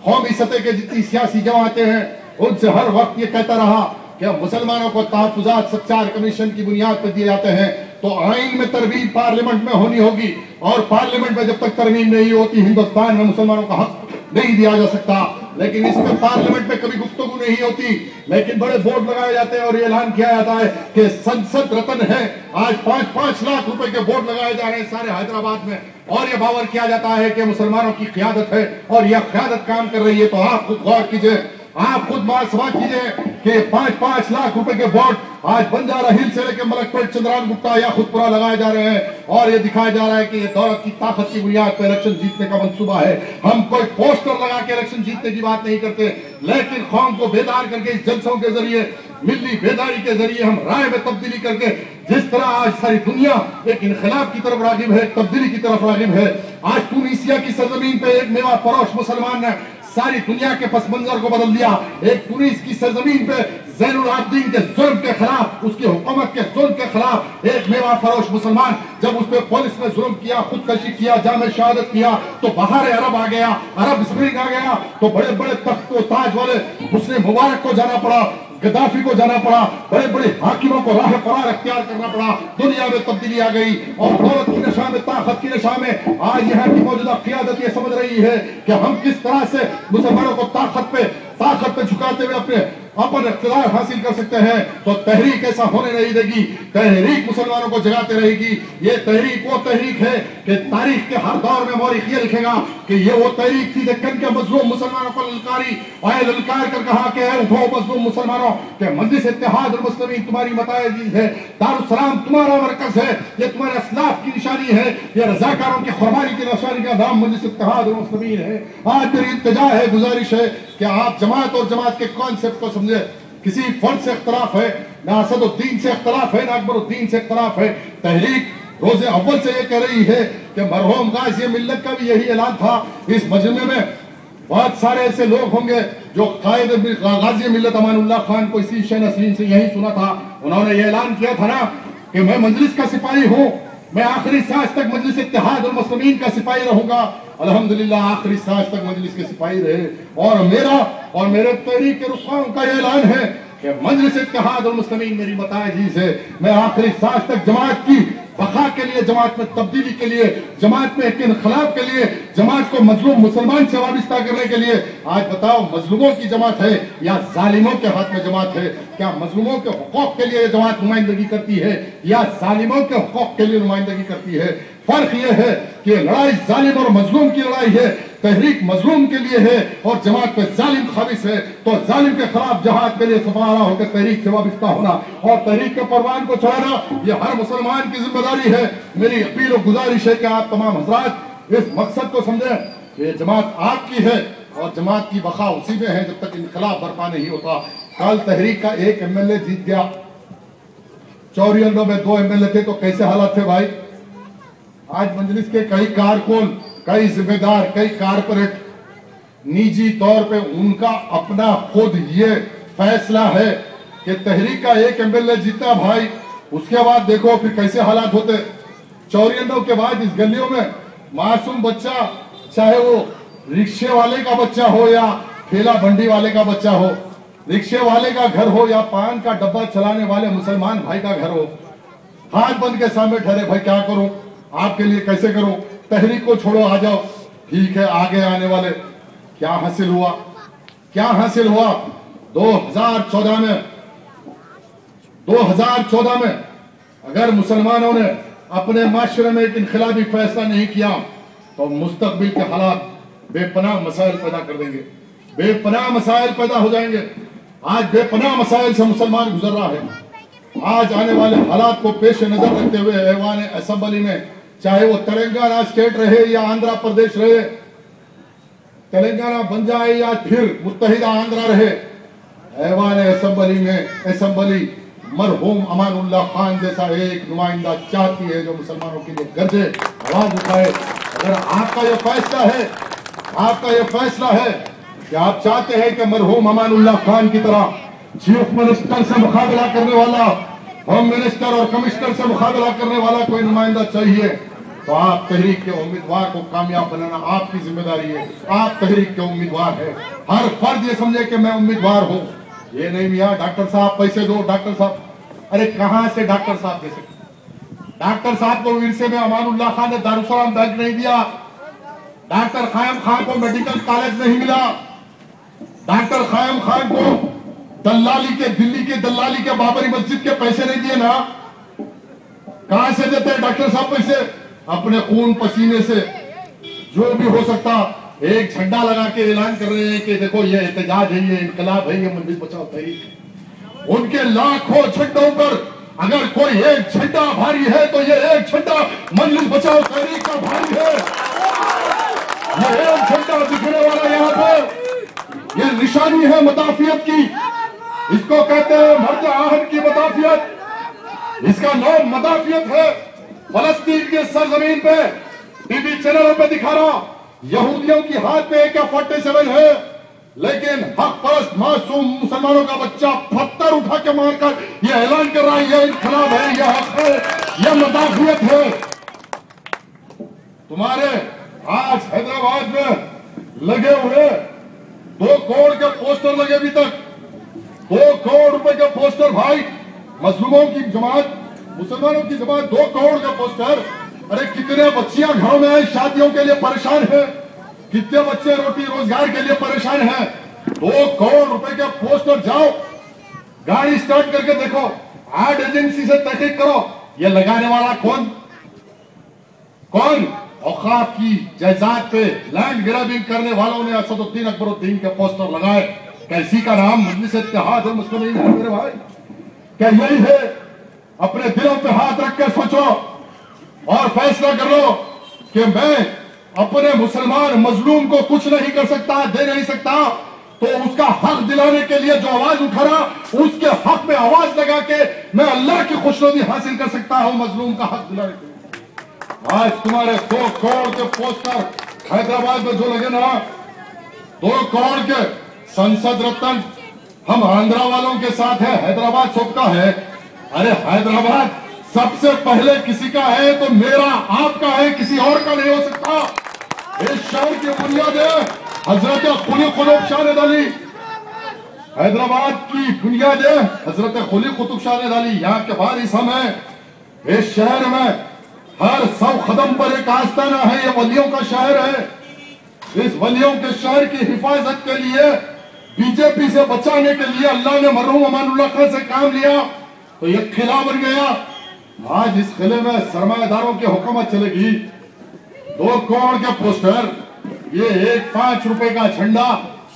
कौमी सतह के जितनी सियासी जमातें हैं उनसे हर वक्त ये कहता रहा कि मुसलमानों को तहफ़्फ़ुज़ात सच्चार कमीशन की बुनियाद पर दिए जाते हैं तो आइन में तरमीम पार्लियामेंट में होनी होगी, और पार्लियामेंट में जब तक तरमीम नहीं होती हिंदुस्तान में मुसलमानों का हक नहीं दिया जा सकता। लेकिन इसमें पार्लियामेंट में कभी गुफ्तगू नहीं होती। लेकिन बड़े बोर्ड लगाए जाते हैं और ये ऐलान किया जाता है कि संसद रत्न है। आज 5-5 लाख रुपए के बोर्ड लगाए जा रहे हैं सारे हैदराबाद में, और ये बावर किया जाता है कि मुसलमानों की क़यादत है और यह क़यादत काम कर रही है। तो आप खुद गौर कीजिए, आप खुद मुहसबा कीजिए कि 5-5 लाख रुपए के बोर्ड आज बंजारा हिल से लेकर मलकपेट, चंद्रान गुप्ता या खुदपुरा लगाए जा रहे हैं, और ये दिखाया जा रहा है कि ये दौलत की ताकत की बुनियाद पर इलेक्शन जीतने का मंसूबा है। हम कोई पोस्टर लगा के इलेक्शन जीतने की बात नहीं करते, लेकिन कौम को बेदार करके इस जलसों के जरिए, मिली बेदारी के जरिए हम राय में तब्दीली करके, जिस तरह आज सारी दुनिया एक इनकलाब की तरफ रागिब है, तब्दीली की तरफ रागिब है। आज तुनीसिया की सरजमीन पे एक मेवा फरोश मुसलमान ने सारी दुनिया के पस मंजर को बदल दिया। एक तुनीस की सरजमीन पे ज़ैनुल आबिदीन के जुल्म के खिलाफ, उसकी हुकूमत के जुल्म के खिलाफ एक मेवा फरोश मुसलमान, जब उस पर पुलिस ने जुल्म किया, खुदकशी किया, जामे शहादत किया, तो बहार अरब आ गया, अरब स्प्रिंग आ गया, तो बड़े बड़े तख्त व ताज वाले मुस्लिम मुबारक को जाना पड़ा, गद्दाफी को जाना पड़ा, बड़े बड़े हाकिमों को राह करार अख्तियार करना पड़ा। दुनिया में तब्दीली आ गई और दौलत की नशा में, ताकत की नशा में आज यहाँ की मौजूदा क़यादत ये समझ रही है कि हम किस तरह से मुसलमानों को ताकत पे झुकाते हुए अपन इख्तियार हासिल कर सकते हैं। तो तहरीक ऐसा होने नहीं देगी, तहरीक मुसलमानों को जगाते रहेगी। ये तहरीक वो तहरीक है कि तारीख के हर दौर में मौरिख ये लिखेगा कि ये वो तहरीक थी दक्कन के मजलूम मुसलमानों को ललकारी और ललकार कर कहा कि उठो मजलूम मुसलमानों के मजलिस इत्तेहादुल मुस्लिमीन तुम्हारी मताअज़ीज़ है, दारुस्सलाम तुम्हारा मरकज है, ये तुम्हारे असलाफ की निशानी है, ये रज़ाकारों की कुर्बानी की निशानी का नाम मजलिस इत्तेहादुल मुस्लिमीन है। आज मेरी इल्तिजा है, गुजारिश है कि आप जमात और जमात के कॉन्सेप्ट को समझे। किसी फर्द से इख्तलाफ है, ना असदुद्दीन से इख्तलाफ है, ना अकबरुद्दीन से इख्तलाफ है। तहरीक रोज़े अव्वल से ये कह रही है कि मरहूम गाज़ी मिल्लत का भी यही ऐलान था। इस मजमे में बहुत सारे ऐसे लोग होंगे जो कायद गाज़ी मिल्लत अमानुल्लाह खान को इसी शह नसरीन से यही सुना था। उन्होंने ये ऐलान किया था ना कि मैं मजलिस का सिपाही हूँ, मैं आखिरी सांस तक मजलिस इत्तेहादुल मुस्लिमीन का सिपाही रहूंगा। अल्हम्दुलिल्लाह आखिरी सांस तक मजलिस के सिपाही रहे, और मेरा और मेरे तहरीक के रुखाओं का ये ऐलान है कि मजलिस इत्तेहादुल मुस्लिमीन मेरी मताअज़ीज़ है। मैं आखिरी सांस तक जमात की बका के लिए, जमात में तब्दीली के लिए, जमात में एक इनकलाब के लिए, जमात को मजलूम मुसलमान से वाबिस्ता करने के लिए। आज बताओ मजलूमों की जमात है या जालिमों के हाथ में जमात है? क्या मजलूमों के हुकूक के लिए जमात नुमाइंदगी करती है या जालिमों के हुकूक के लिए नुमाइंदगी करती है? फर्क यह है कि लड़ाई जालिम और मजलूम की लड़ाई है, तहरीक मजलूम के लिए है और जमात पे जालिम खाबिस है। तो जालिम के खिलाफ जहाद के लिए सफारा होकर तहरीक से वाबिस्ता होना और तहरीक के परवान को चढ़ाना ये हर मुसलमान की जिम्मेदारी है। मेरी अपील और गुजारिश है कि आप तमाम हजरात इस मकसद को समझें। ये जमात आपकी है और जमात की बका उसी में है जब तक इनकलाब बर्पा नहीं होता। कल तहरीक का एक MLA जीत गया, चौरियनों में 2 MLA थे, तो कैसे हालात थे भाई? आज मजलिस के कई कारकुन, कई जिम्मेदार, कई कारपोरेट निजी तौर पे उनका अपना खुद ये फैसला है कि तहरीक का एक MLA जीता भाई, उसके बाद देखो फिर कैसे हालात होते। चौरियनों के बाद इस गलियों में मासूम बच्चा, चाहे वो रिक्शे वाले का बच्चा हो या ठेला बंडी वाले का बच्चा हो, रिक्शे वाले का घर हो या पान का डब्बा चलाने वाले मुसलमान भाई का घर हो, हाथ बंद के सामने ठहरे, भाई क्या करूं, आपके लिए कैसे करूं? तहरीक को छोड़ो, आ जाओ। ठीक है, आगे आने वाले क्या हासिल हुआ? क्या हासिल हुआ? 2014 में अगर मुसलमानों ने अपने माशरे में एक इनकलाबी फैसला नहीं किया तो मुस्तकबिल के हालात बेपनाह मसाइल पैदा कर देंगे, बेपनाह मसाइल पैदा हो जाएंगे। आज बेपनाह मसाइल से मुसलमान गुजर रहा है। आज आने वाले हालात को पेश नजर रखते हुए ऐवान असेंबली में, चाहे वो तेलंगाना स्टेट रहे या आंध्र प्रदेश रहे, तेलंगाना बन जाए या फिर मुत्तहिदा आंध्रा रहे, ऐवान असेंबली मरहूम अमानुल्लाह खान जैसा एक नुमाइंदा चाहती है जो मुसलमानों के लिए गरजे, आवाज उठाए। अगर आपका यह फैसला है, आपका यह फैसला है कि आप चाहते हैं कि मरहूम अमानुल्लाह खान की तरह चीफ मिनिस्टर से मुकाबला करने वाला, होम मिनिस्टर और कमिश्नर से मुकाबला करने वाला कोई नुमाइंदा चाहिए, तो आप तहरीक के उम्मीदवार को कामयाब बनाना आपकी जिम्मेदारी है। आप तहरीक के उम्मीदवार हैं। हर फर्द ये समझे कि मैं उम्मीदवार हूँ। ये नहीं मियाँ डॉक्टर साहब पैसे दो, डॉक्टर साहब, अरे कहाँ से डॉक्टर साहब दे सकते? डॉक्टर साहब को विरसे में अमानुल्लाह खान ने दारुसलाम बैंक नहीं दिया, डॉक्टर क़याम खान को मेडिकल कॉलेज नहीं मिला, डॉक्टर क़याम खान को दल्लाली के, दिल्ली के दल्लाली के बाबरी मस्जिद के पैसे नहीं दिए ना, कहां से देते हैं डॉक्टर साहब पैसे? अपने खून पसीने से जो भी हो सकता एक झंडा लगा के ऐलान कर रहे हैं कि देखो ये एहतजाज है, ये इनकलाब है, ये मंदिर बचाओ तहरीक। उनके लाखों झंडों पर अगर कोई एक झंडा भारी है तो ये एक झंडा मंदिर बचाओ तहरीक का भारी है। ये एक झंडा दिखने वाला यहाँ पे ये निशानी है मदाफियत की, इसको कहते हैं मर्द आहन की मदाफियत। इसका नाम मदाफियत है। फलस्तीन के सरजमीन पे टीवी चैनलों पे दिखा रहा यहूदियों की हाथ में AK-47 है, लेकिन हक परस्त मासूम मुसलमानों का बच्चा पत्थर उठा के मारकर ये ऐलान कर रहा है ये इनकलाब है, ये हक है, ये मदाफियत है। तुम्हारे आज हैदराबाद में लगे हुए 2 करोड़ के पोस्टर लगे अभी तक, 2 करोड़ रुपए के पोस्टर भाई, मजलूमों की जमात, मुसलमानों की जमात, 2 करोड़ का पोस्टर। अरे कितने बच्चियां घरों में शादियों के लिए परेशान है, कितने बच्चे रोटी रोजगार के लिए परेशान हैं। 2 करोड़ रुपए के पोस्टर, जाओ गाड़ी स्टार्ट करके देखो, एड एजेंसी से तहकीक करो ये लगाने वाला कौन कौन? औकाफ की जायदाद पे लैंड ग्रैबिंग करने वालों ने असदुद्दीन अकबरुद्दीन के पोस्टर लगाए। कैसी का नाम मजलिस इत्तेहाद है, मुझको नहीं है मेरे भाई। क्या यही है? अपने दिलों पे हाथ रख के सोचो और फैसला कर लो कि मैं अपने मुसलमान मजलूम को कुछ नहीं कर सकता, दे नहीं सकता, तो उसका हक दिलाने के लिए जो आवाज उठा रहा उसके हक में आवाज लगा के मैं अल्लाह की खुशनुदी हासिल कर सकता हूं मजलूम का हक दिलाने के लिए। आज तुम्हारे 2 करोड़ के पोस्टर हैदराबाद में जो लगे ना, 2 करोड़ के संसद रत्न हम आंध्रा वालों के साथ है, हैदराबाद सबका है। अरे हैदराबाद सबसे पहले किसी का है तो मेरा आपका है, किसी और का नहीं हो सकता। इस शहर की बुनियाद है हजरत कुली कुतुब शाह अली। हैदराबाद की बुनियाद है हजरत कुली कुतुब शाह अली। यहाँ के बारिश हम है। इस शहर में हर 100 कदम पर एक आस्ताना है, ये वलियों का शहर है। इस वलियों के शहर की हिफाजत के लिए, बीजेपी से बचाने के लिए अल्लाह ने मरहूम अमानुल्लाह खान से काम लिया तो ये किला बन गया। आज इस किले में सरमायादारों की हुकूमत चलेगी। 2 करोड़ के पोस्टर, ये 1-5 रुपए का झंडा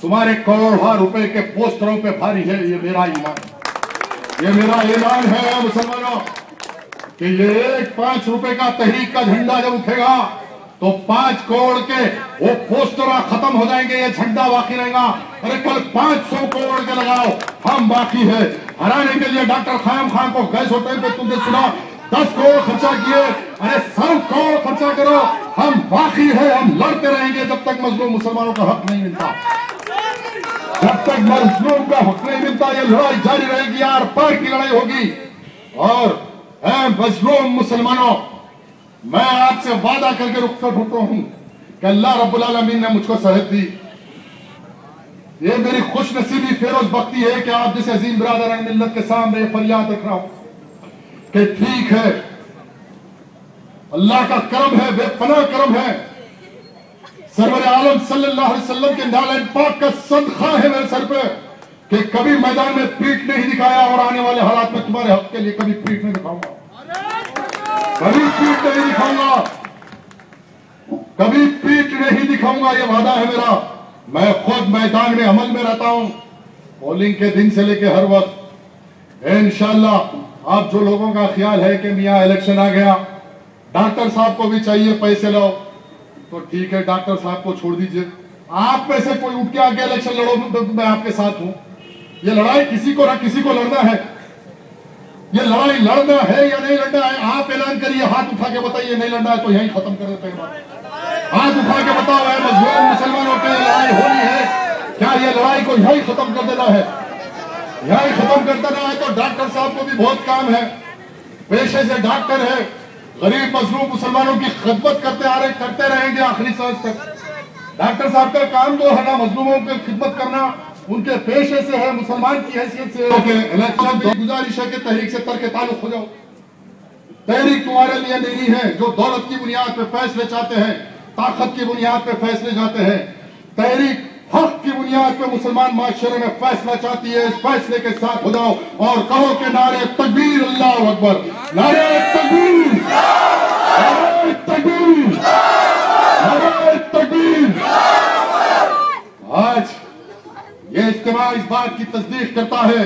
तुम्हारे करोड़ों रुपए के पोस्टरों पे भारी है। ये मेरा ईमान, ये मेरा ऐलान है मुसलमानों कि ये 1-5 रुपए का तहरीक का झंडा जब उठेगा तो 5 करोड़ के वो पोस्टर खत्म हो जाएंगे, ये झंडा बाकी रहेगा। अरे कल 500 करोड़ के लगाओ, हम बाकी है। हराने के लिए डॉक्टर क़याम खान को गैस होटल पे तुमने सुना 10 करोड़ खर्चा किए, अरे 100 करोड़ खर्चा करो, हम बाकी है, हम लड़ते रहेंगे जब तक मजलूम मुसलमानों का हक नहीं मिलता। जब तक मजलूम का हक नहीं मिलता ये लड़ाई जारी रहेगी, आर पार की लड़ाई होगी। और मजलूम मुसलमानों, मैं आपसे वादा करके रुखसत होता हूं कि अल्लाह रब्बुल आलमीन ने मुझको सेहत दी। ये मेरी खुश नसीबी फेरोज बख्ती है कि आप जिस अजीम बिरादरान मिल्लत के सामने फरियाद रख रहा हूं कि ठीक है, अल्लाह का करम है, बेपनाह करम है। सरवर आलम सल्लल्लाहु अलैहि वसल्लम के नालैन पाक का सदका है मेरे सर पे कि कभी मैदान में पीठ नहीं दिखाया और आने वाले हालात में तुम्हारे हक के लिए कभी पीठ नहीं दिखाऊंगा, कभी पीठ नहीं दिखाऊंगा, कभी पीठ नहीं दिखाऊंगा। ये वादा है मेरा। मैं खुद मैदान में अमल में रहता हूं, पोलिंग के दिन से लेके हर वक्त। इंशाअल्लाह आप जो लोगों का ख्याल है कि मियाँ इलेक्शन आ गया, डॉक्टर साहब को भी चाहिए पैसे लो, तो ठीक है, डॉक्टर साहब को छोड़ दीजिए। आप में से कोई उठ के आके इलेक्शन लड़ो तो मैं आपके साथ हूं। ये लड़ाई किसी को ना किसी को लड़ना है। ये लड़ाई लड़ना है या नहीं लड़ना है, आप ऐलान करिए, हाथ उठा के बताइए। नहीं लड़ना है तो यहीं खत्म कर देते हैं। हाथ उठा के बताओ, मजलूम मुसलमानों की लड़ाई होनी है क्या? ये लड़ाई को यहीं खत्म कर देना है, यहीं खत्म कर देना है। तो डॉक्टर साहब को भी बहुत काम है, पेशे से डॉक्टर है, गरीब मजलूम मुसलमानों की खिदमत करते रहेंगे आखिरी सांस तक। डॉक्टर साहब का काम तो है ना मजलूमों की खिदमत करना, उनके पेशे से है, मुसलमान की हैसियत से। इलेक्शन गुजारिश है कि तहरीक से तर्क ताल्लुक हो जाओ। तहरीक तुम्हारे लिए नहीं है जो दौलत की बुनियाद पे फैसले चाहते हैं, ताकत की बुनियाद पे फैसले चाहते हैं। तहरीक हक की बुनियाद बुनियाद पे मुसलमान माशरे में फैसला चाहती है, इस फैसले के साथ हो जाओ और कहो कि नारे तकबीर, अल्लाह अकबर, नारे तकबीर, नारे तकबीर, नारे तकबीर। आज ये इज्तिमा इस बात की तस्दीक करता है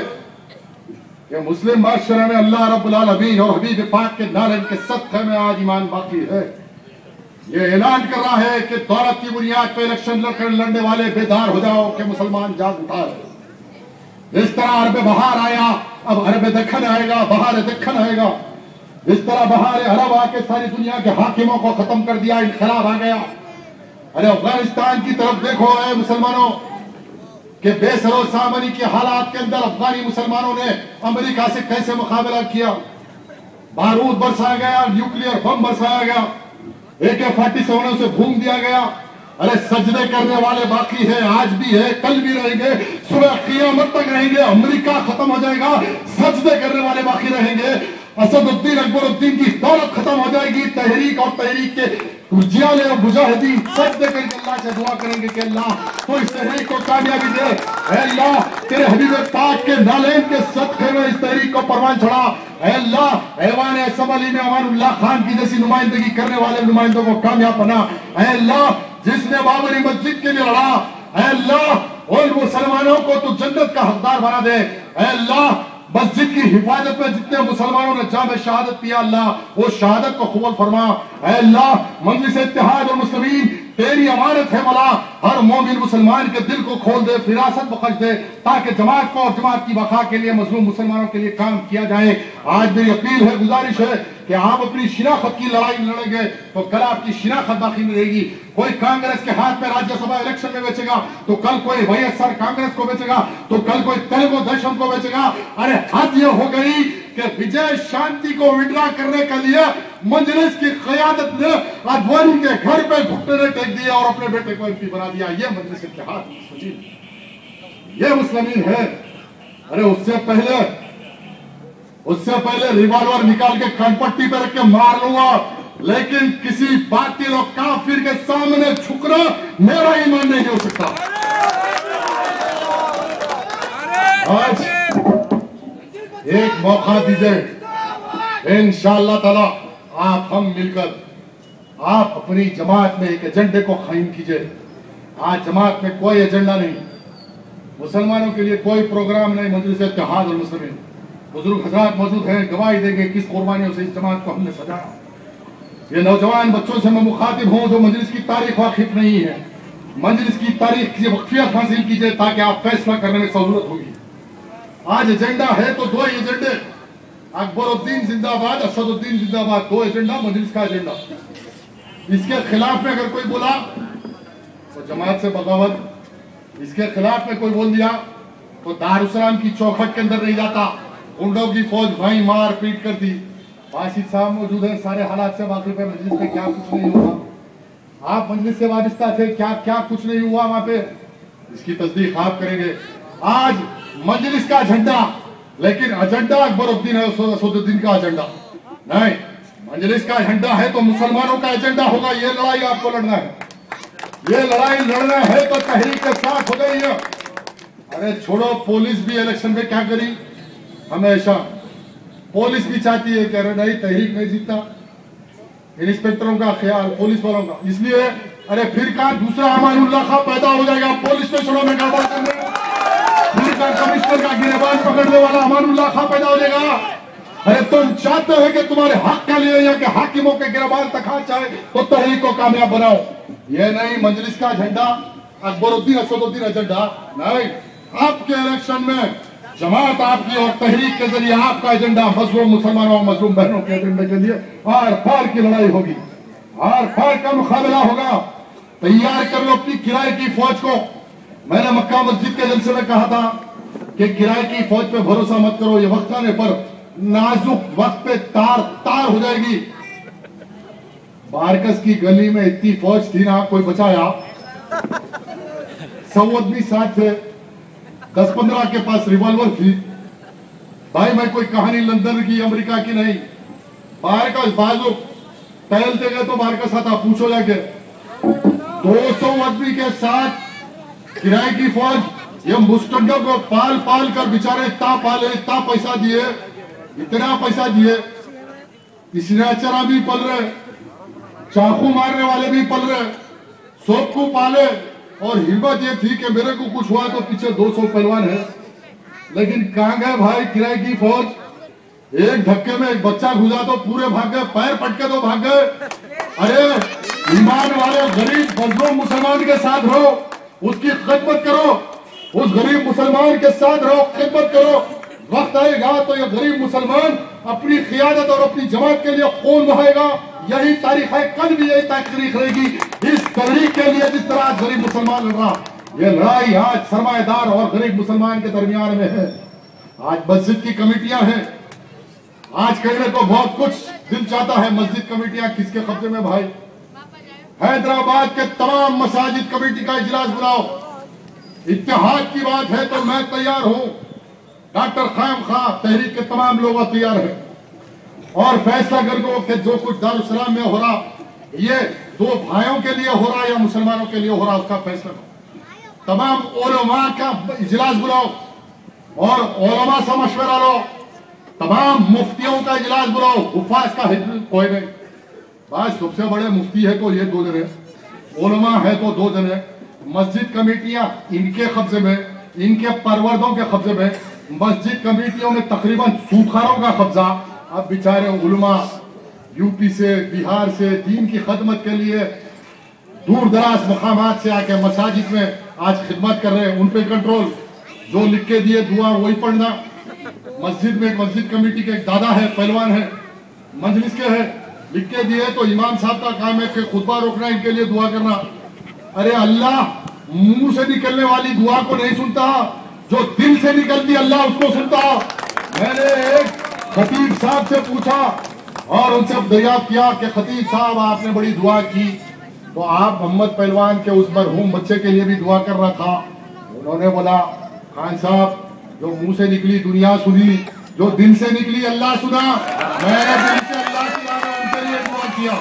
कि मुस्लिम माशरे में अल्लाह रब्बुल आलमीन और हबीब पाक के नारे के सदक़े में आज ईमान बाकी है। ये ऐलान कर रहा है कि दौलत की बुनियाद पर इलेक्शन लड़ने वाले बेदार हो जाओ कि मुसलमान जाग उठा है। जिस तरह अरब बहार आया, अब अरब दक्खन आएगा, बहार दक्खन आएगा। जिस तरह बहार अरब आके सारी दुनिया के हाकिमों को खत्म कर दिया, इनकलाब आ गया। अरे अफगानिस्तान की तरफ देखो है मुसलमानों के बेसरो सामनी के हालात के अंदर अफगानी मुसलमानों ने अमेरिका से कैसे मुकाबला किया। बारूद बरसाया गया, न्यूक्लियर बम बरसाया गया, AK-47 से भून दिया गया। अरे सजदे करने वाले बाकी है, आज भी है, कल भी रहेंगे, सुबह क़यामत तक रहेंगे। अमेरिका खत्म हो जाएगा, सजदे करने वाले बाकी रहेंगे। असदुद्दीन अकबरुद्दीन की दौलत खत्म हो जाएगी। तहरीक और तहरीक के जियाले और मुजाहिदीन सजदे करके अल्लाह से दुआ करेंगे कि अल्लाह तो इस तहरीक को कामयाबी दे। अल्लाह तेरे हबीब पाक के नालेम के सदक़े में इस तहरीक को परवान चढ़ा। अल्लाह ऐवान असम्बली में अमानुल्लाह खान की जैसी नुमाइंदगी करने वाले नुमाइंदों को कामयाब बना। अल्लाह जिसने बाबरी मस्जिद के लिए लड़ा, अल्लाह उन मुसलमानों को तो जन्नत का हकदार बना दे। अल्लाह मस्जिद की हिफाजत में जितने मुसलमानों ने जाम शहादत पिया, अल्लाह वो शहादत को कबूल फरमा। अल्लाह मजलिस इत्तेहाद और मुस्लिमीन तेरी अमानत है मौला, हर मोमिन मुसलमान के दिल को खोल दे, फिरासत बख्श दे, ताकि जमात को और जमात की बका के लिए मजलूम मुसलमानों के लिए काम किया जाए। आज मेरी अपील है, गुजारिश है कि आप अपनी शिनाख्त की लड़ाई लड़ेंगे तो कल आपकी शिनाख्त बाकी नहीं रहेगी। कोई कांग्रेस के हाथ में राज्यसभा इलेक्शन में बेचेगा तो कल कोई वाईएसआर कांग्रेस को बेचेगा, तो कल कोई तेलुगु देशम को बेचेगा। अरे हद ये हो गई कि विजय शांति को विड्रा करने के लिए मजलिस की क़यादत ने अडवाणी के घर पे घुटने टेक दिया और अपने बेटे को एमपी बना दिया। ये मजलिस इत्तेहाद, ये मुस्लिमीन है। अरे उससे पहले रिवॉल्वर निकाल के कनपट्टी पे रख के मार लूंगा, लेकिन किसी बातिल और काफिर के सामने झुकना मेरा ईमान नहीं हो सकता। आज एक मौका दीजिए, इंशाअल्लाह ताला आप हम मिलकर आप अपनी जमात में एक एजेंडे को कायम कीजिए। आज जमात में कोई एजेंडा नहीं, मुसलमानों के लिए कोई प्रोग्राम नहीं। मजलिस इत्तेहाद और मुस्लिमीन बुजुर्ग हजरात मौजूद हैं, गवाही देंगे किस कुर्बानियों से इस जमात को हमने सजाया। ये नौजवान बच्चों से मैं मुखातिब हूं जो मजलिस की तारीख वाकिफ नहीं है। मजलिस की तारीख की वक्फियत हासिल कीजिए ताकि आप फैसला करने में सहूलत होगी। आज एजेंडा है तो दो एजेंडे, अकबरुद्दीन जिंदाबाद, असदुद्दीन जिंदाबाद, दो एजेंडा मजलिस का एजेंडा। इसके खिलाफ में अगर कोई बोला तो जमात से बगावत, इसके खिलाफ में कोई बोल दिया तो दारुसलाम की चौखट के अंदर नहीं जाता, गुंडों की फौज भाई मार पीट कर दी। वासिद साहब मौजूद है, सारे हालात से वाकिफ है। मजलिस में क्या कुछ नहीं हुआ, आप मजलिस से वाबस्ता थे, क्या क्या कुछ नहीं हुआ वहां पे, इसकी तस्दीक आप करेंगे। आज मजलिस का झंडा, लेकिन एजेंडा अकबरुद्दीन है, असदुद्दीन का एजेंडा नहीं। मजलिस का झंडा है तो मुसलमानों का एजेंडा होगा। ये लड़ाई आपको लड़ना है, ये लड़ाई लड़ना है तो तहरीक के साथ हो गई है। अरे छोड़ो, पुलिस भी इलेक्शन में क्या करी, हमेशा पुलिस भी चाहती है कि अरे नहीं तहरीक नहीं जीतता। इंस्पेक्टरों का ख्याल, पुलिस वालों का, इसलिए अरे फिर का दूसरा अमानुल्लाह खां पैदा हो जाएगा पुलिस स्टेशनों में गड़बड़ करने, फिर का कमिश्नर का गिरबान पकड़ने वाला अमानुल्लाह खां पैदा हो जाएगा। अरे तुम चाहते हो कि तुम्हारे हक के लिए या कि हाकिमों के गिरबान तक हाथ चाहे तो तहरीक को कामयाब बनाओ। ये नहीं मजलिस का झंडा अकबरुद्दीन असदुद्दीन एजेंडा नहीं। आपके इलेक्शन में जमात आपकी और तहरीक के जरिए आपका एजेंडा मजलूम मुसलमानों और मजलूम बहनों के एजेंडे के लिए आर पार की लड़ाई होगी, आर पार का मुकाबला होगा। तैयार कर लो अपनी किराए की फौज को। मैंने मक्का मस्जिद के जलसे में कहा था कि किराए की फौज पे भरोसा मत करो, ये वक्त आने पर नाजुक वक्त पे तार तार हो जाएगी। बारकस की गली में इतनी फौज थी ना, कोई बचाया 100 आदमी साथ थे, 10-15 के पास रिवॉल्वर थी। भाई मैं कोई कहानी लंदन की अमेरिका की नहीं, बारकस बाजू टहलते गए तो बारकस आता, पूछो जाके 200 आदमी के साथ किराए की फौज, ये मुस्टंडों को पाल पाल कर बेचारे इतना पाले, इतना पैसा दिए, इतना पैसा दिए, स्नैचरा भी पल रहे, चाकू मारने वाले भी पल रहे, सबको पाले। और हिम्मत ये थी कि मेरे को कुछ हुआ तो पीछे 200 पहलवान है। लेकिन कहां गए भाई किराए की फौज? एक धक्के में एक बच्चा घुसा तो पूरे भाग गए, पैर पटके तो भाग गए। अरे ईमान वाले गरीब मजलूम मुसलमान के साथ रहो, उसकी खिदमत करो, उस गरीब मुसलमान के साथ रहो, खिदमत करो। वक्त आएगा तो ये गरीब मुसलमान अपनी क़ियादत और अपनी जमात के लिए खून बहाएगा। यही तारीख है, कल भी यही तारीख रहेगी। इस तहरीक के लिए जिस तरह गरीब मुसलमान लड़ रहा, ये लड़ाई आज सरमाएदार और गरीब मुसलमान के दरमियान में है। आज मस्जिद की कमेटियां हैं, आज कहने को बहुत कुछ दिल चाहता है। मस्जिद कमेटियां किसके कब्जे में भाई? हैदराबाद के तमाम मसाजिद कमेटी का इजलास बुलाओ। इत्तेहाद की बात है तो मैं तैयार हूं, डॉक्टर क़याम खां तहरीक के तमाम लोग तैयार हैं। और फैसला कर दो कि जो कुछ दारुस्सलाम में हो रहा, ये दो भाइयों के लिए हो रहा या मुसलमानों के लिए हो रहा, उसका फैसला करो। तमाम उलमा का इजलास बुलाओ और उलमा से मशवरा लो। तमाम मुफ्तियों का इजलास बुलाओ। हुफाज का कोई नहीं, बस सबसे बड़े मुफ्ती है तो ये 2 जने, उलमा है तो 2 जने। मस्जिद कमेटियां इनके कब्जे में, इनके परवरदों के कब्जे में। मस्जिद कमेटियों में तकरीबन सूखारों का कब्जा। अब बेचारे उलमा यूपी से, बिहार से दीन की खदमत के लिए दूर दराज मकामात से आके मसाजिद में आज खिदमत कर रहे हैं। उन पे कंट्रोल, जो लिख के दिए दुआ वही पढ़ना। मस्जिद में एक मस्जिद कमेटी के एक दादा है, पहलवान है, मजलिस के है, लिख के दिए तो इमाम साहब का काम है कि खुतबा रोकना, इनके लिए दुआ करना। अरे अल्लाह मुंह से निकलने वाली दुआ को नहीं सुनता, जो दिल से निकलती अल्लाह उसको सुनता। मैंने एक खतीब साहब से पूछा और उनसे दरियाफ्त किया कि खतीब साहब आपने बड़ी दुआ की, तो आप मोहम्मद पहलवान के उस मरहूम बच्चे के लिए भी दुआ कर रहा था। उन्होंने बोला खान साहब, जो मुंह से निकली दुनिया सुनी, जो दिल से निकली अल्लाह सुना। मैंने दिल से अल्लाह की उनके लिए दुआ किया।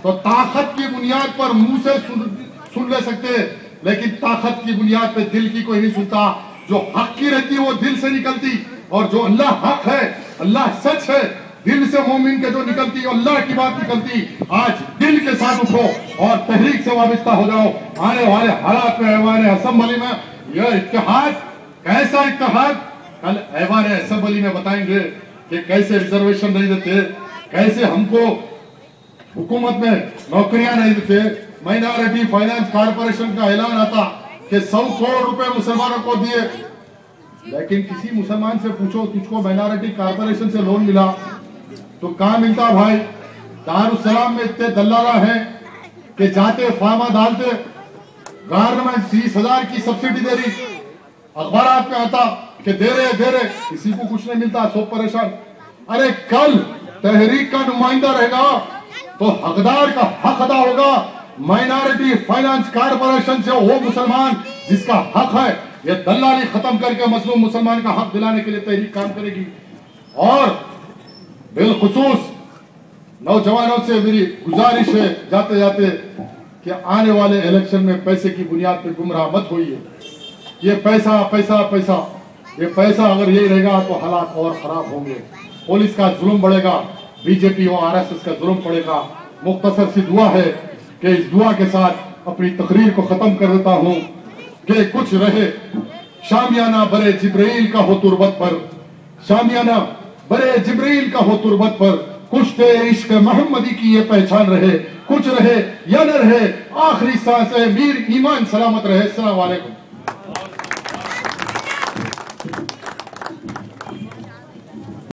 तो ताकत की बुनियाद पर मुंह से सुन ले सकते, लेकिन ताकत की बुनियाद पे दिल की कोई नहीं सुनता। जो हक की रहती है वो दिल से निकलती, और जो अल्लाह हक है, अल्लाह सच है, दिल से मोमिन के जो निकलती अल्लाह की बात निकलती। आज दिल के साथ उठो और तहरीक से वाबस्ता हो जाओ। आने वाले हालात में ऐवान असेंबली में यह इत्तेहाद, कैसा इत्तेहाद, कल ऐवान असेंबली में बताएंगे कि कैसे रिजर्वेशन नहीं देते, कैसे हमको हुकूमत में नौकरियां नहीं देते। माइनॉरिटी फाइनेंस कॉर्पोरेशन का ऐलान आता कि 100 करोड़ रुपए मुसलमानों को दिए, लेकिन किसी मुसलमान से पूछो तुझको माइनॉरिटी कॉर्पोरेशन से लोन मिला तो कहां मिलता भाई? दारुस्सलाम में इतने दल्लाला हैं कि जाते फार्मा डालते, गवर्नमेंट 30,000 की सब्सिडी दे रही, अखबारात में आता कि दे रहे, किसी को कुछ नहीं मिलता, सब परेशान। अरे कल तहरीक का नुमाइंदा रहेगा तो हकदार का हक अदा होगा। माइनॉरिटी फाइनेंस कॉर्पोरेशन से वो मुसलमान जिसका हक है, ये दलाली खत्म करके मजलूम मुसलमान का हक दिलाने के लिए तहरीक काम करेगी। और बिलखुसूस नौजवानों से मेरी गुजारिश है जाते जाते कि आने वाले इलेक्शन में पैसे की बुनियाद पर गुमराह मत होइए। ये पैसा पैसा पैसा, ये पैसा अगर यही रहेगा तो हालात और खराब होंगे। पुलिस का जुल्म बढ़ेगा, बीजेपी और आरएसएस का जुल्म पड़ेगा। मुख्तसर सी दुआ है कि इस दुआ के साथ अपनी तकरीर को खत्म कर देता हूँ कि कुछ रहे शामियाना बरे जिब्रील का हो तुरबत पर, शामियाना बरे जिब्रील का हो तुरबत पर, कुछ थे इश्क मोहम्मदी की ये पहचान रहे, कुछ रहे या न रहे आखिरी सांस मीर ईमान सलामत रहे। अस्सलाम वालेकुम।